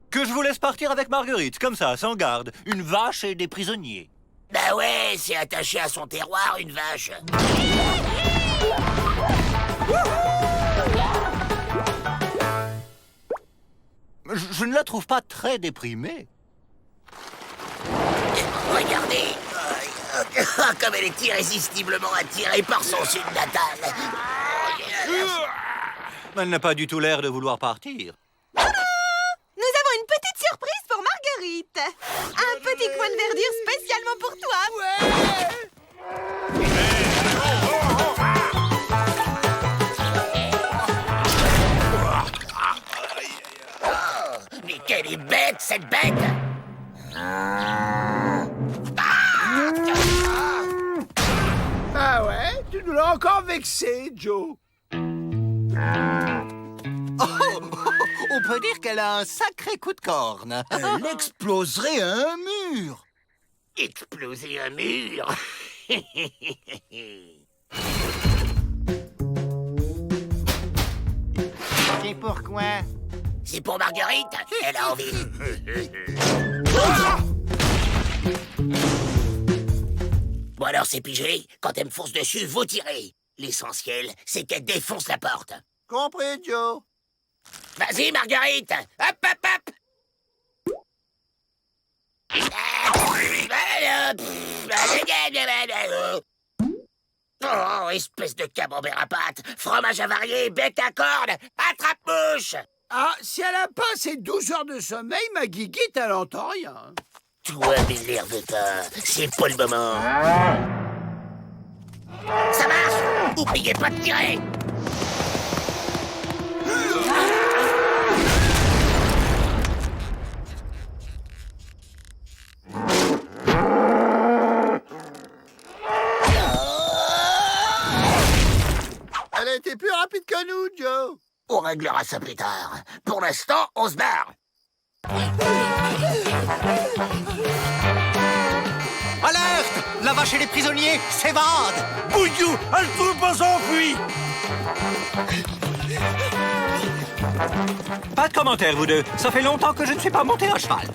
Que je vous laisse partir avec Marguerite, comme ça, sans garde. Une vache et des prisonniers. Bah ouais, c'est attaché à son terroir, une vache. Je ne la trouve pas très déprimée. Regardez, comme elle est irrésistiblement attirée par son sud natal. Elle n'a pas du tout l'air de vouloir partir. Nous avons une petite surprise pour Marguerite. Un petit coin de verdure spécialement pour toi. Mais quelle est bête, cette bête! Ah ouais? Tu nous l'as encore vexé, Joe. On peut dire qu'elle a un sacré coup de corne. Elle exploserait un mur. Exploser un mur? C'est pourquoi? C'est pour Marguerite, elle a envie. Bon alors c'est pigé, quand elle me fonce dessus, vous tirez. L'essentiel, c'est qu'elle défonce la porte. Compris, Joe. Vas-y, Marguerite! Hop, hop, hop! Oh, espèce de camembert à pâte, fromage avarié, bec à cordes, attrape-mouche! Ah, si elle a pas ses 12 heures de sommeil, ma guiguite, elle entend rien. Toi, m'énerve pas, c'est pas le moment. Ça marche! Oubliez pas de tirer! Elle a été plus rapide que nous, Joe. On réglera ça plus tard. Pour l'instant, on se barre. Alerte! La vache et les prisonniers s'évadent! Bouillou, elle trouve pas s'enfuit. Pas de commentaires, vous deux. Ça fait longtemps que je ne suis pas monté à cheval.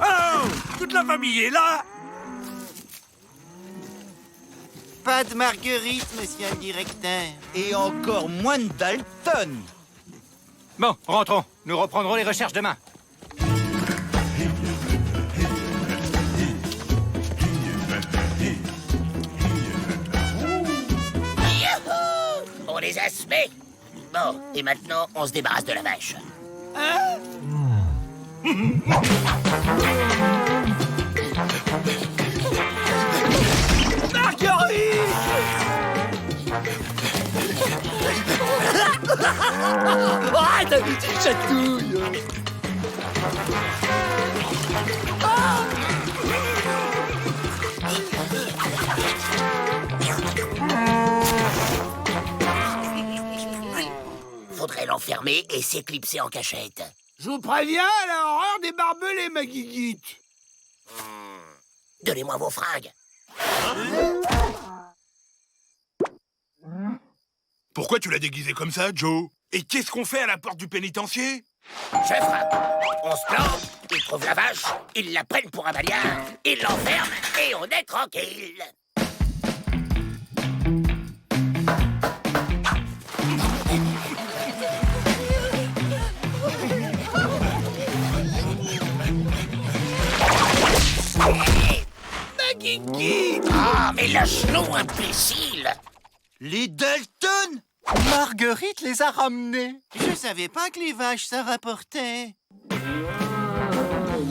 Oh, toute la famille est là. Pas de Marguerite, monsieur le directeur. Et encore moins de Dalton. Bon, rentrons. Nous reprendrons les recherches demain. fantasmé. Bon, et maintenant, on se débarrasse de la vache. Hein? Marguerite! Arrête, tu chatouilles! Faudrait l'enfermer et s'éclipser en cachette. Je vous préviens, elle a horreur des barbelés, ma guiguite. Donnez-moi vos fringues. Pourquoi tu l'as déguisé comme ça, Joe? Et qu'est-ce qu'on fait à la porte du pénitencier? Je frappe. On se plante, ils trouvent la vache, ils la prennent pour un maliard, ils l'enferment et on est tranquille. Ma guiguite! Ah, mais lâche-nous, imbécile! Les Dalton! Marguerite les a ramenés. Je savais pas que les vaches, ça rapportait.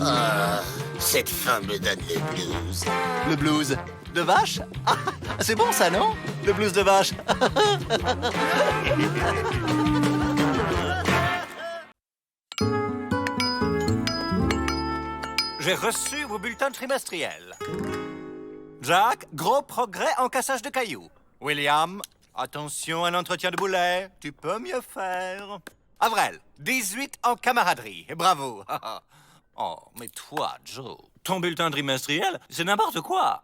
Ah, cette femme me donne le blues. Le blues de vache? Ah, c'est bon ça, non? Le blues de vache. J'ai reçu vos bulletins trimestriels. Jack, gros progrès en cassage de cailloux. William, attention, un entretien de boulet. Tu peux mieux faire. Avril, 18 en camaraderie. Bravo. Oh, mais toi, Joe, ton bulletin trimestriel, c'est n'importe quoi.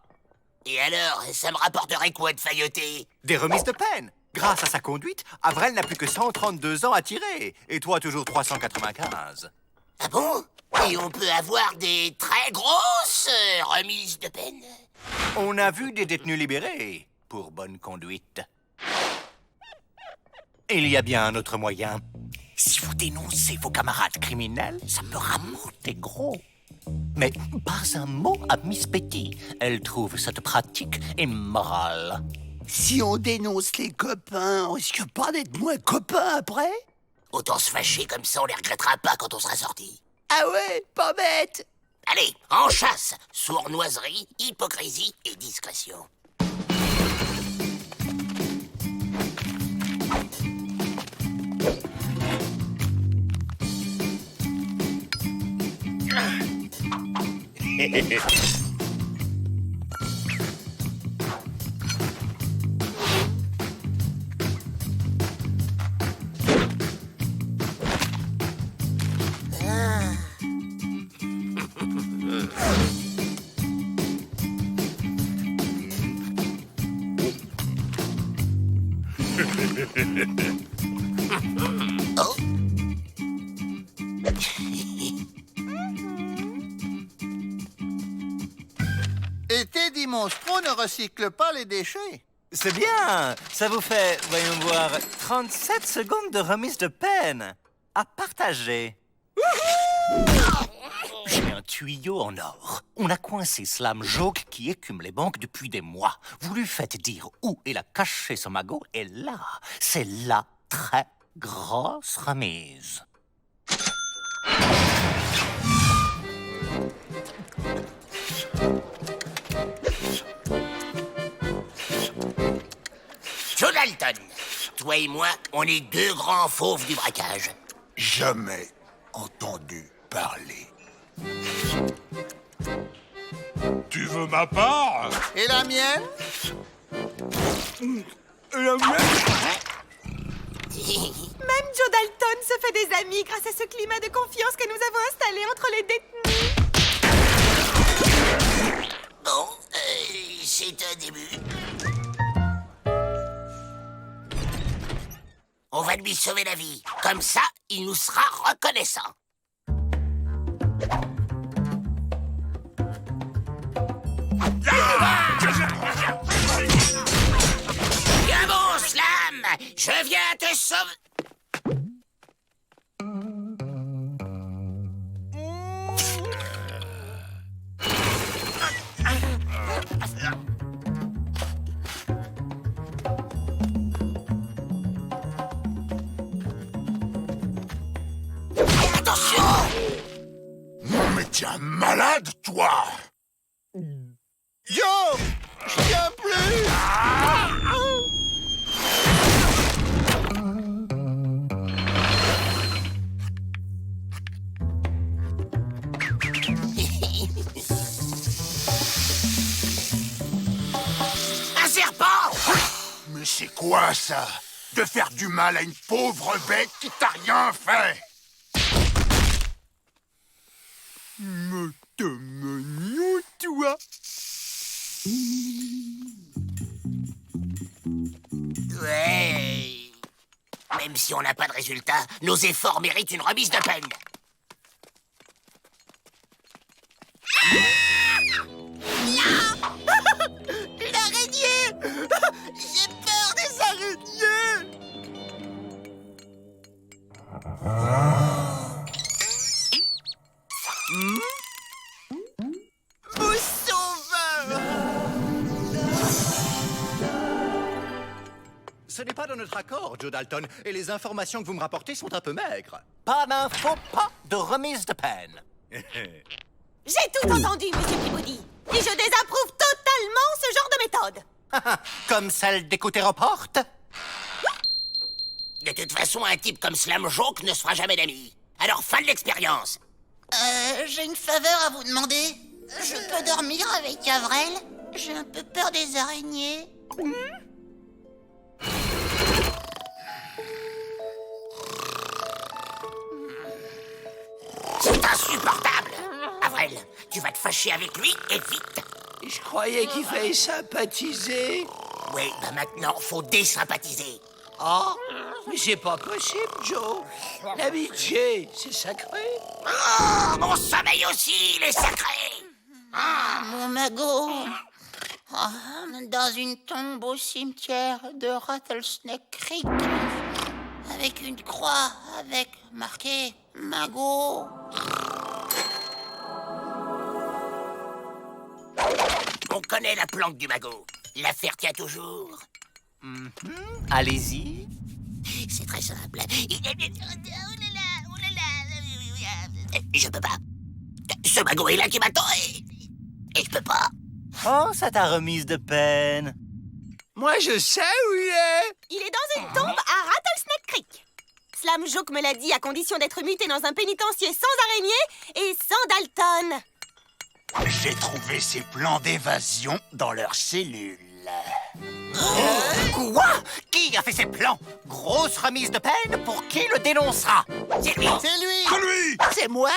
Et alors, ça me rapporterait quoi de failloter? Des remises de peine. Grâce à sa conduite, Avril n'a plus que 132 ans à tirer. Et toi, toujours 395. Ah bon? Et on peut avoir des très grosses remises de peine? On a vu des détenus libérés pour bonne conduite. Il y a bien un autre moyen. Si vous dénoncez vos camarades criminels, ça peut remonter gros. Mais pas un mot à Miss Betty. Elle trouve cette pratique immorale. Si on dénonce les copains, on risque pas d'être moins copains après? Autant se fâcher, comme ça on les regrettera pas quand on sera sortis. Ah ouais, pas bête! Allez, en chasse! Sournoiserie, hypocrisie et discrétion. Oh. Et Teddy Monstro ne recycle pas les déchets. C'est bien. Ça vous fait, voyons voir, 37 secondes de remise de peine à partager. J'ai un tuyau en or. On a coincé Slam Joke qui écume les banques depuis des mois. Vous lui faites dire où il a caché son magot et là, c'est la très grosse remise. Joe Dalton, toi et moi, on est deux grands fauves du braquage. Jamais entendu parler. Tu veux ma part? Et la mienne? La mienne? Même Joe Dalton se fait des amis grâce à ce climat de confiance que nous avons installé entre les détenus. Bon, c'est un début. On va lui sauver la vie. Comme ça, il nous sera reconnaissant. Viens bon, Slam! Je viens te sauver... Tiens, malade, toi! Yo! Je tiens plus! Un serpent! Mais c'est quoi, ça? De faire du mal à une pauvre bête qui t'a rien fait! Me te mignon, toi! Ouais. Même si on n'a pas de résultat, nos efforts méritent une remise de peine. Une araignée! J'ai peur des araignées! Mousse sauveur! Ce n'est pas dans notre accord, Joe Dalton, et les informations que vous me rapportez sont un peu maigres. Pas d'infos, pas de remise de peine. J'ai tout entendu, Monsieur Peabody. Et je désapprouve totalement ce genre de méthode. Comme celle d'écouter aux portes? De toute façon, un type comme Slam Joke ne se fera jamais d'amis. Alors, fin de l'expérience. J'ai une faveur à vous demander. Je peux dormir avec Avrel? J'ai un peu peur des araignées. C'est insupportable. Avrel, tu vas te fâcher avec lui et vite. Je croyais qu'il fallait sympathiser. Oui, bah maintenant, faut désympathiser. Oh, mais c'est pas possible, Joe. L'amitié, c'est sacré. Oh, mon sommeil aussi, il est sacré. Mon magot. Dans une tombe au cimetière de Rattlesnake Creek. Avec une croix, avec marqué magot. On connaît la planque du magot. L'affaire tient toujours. Allez-y. C'est très simple. Je peux pas. Ce magot est là qui m'attend et je peux pas. Oh, ça t'a remise de peine. Moi, je sais où il est. Il est dans une tombe à Rattlesnake Creek. Slam Joke me l'a dit à condition d'être muté dans un pénitencier sans araignée et sans Dalton. J'ai trouvé ces plans d'évasion dans leurs cellules. Quoi? Qui a fait ces plans? Grosse remise de peine pour qui le dénoncera? C'est lui. C'est lui! C'est lui! C'est moi?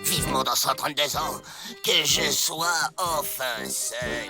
Vivement dans 132 ans que je sois enfin seul.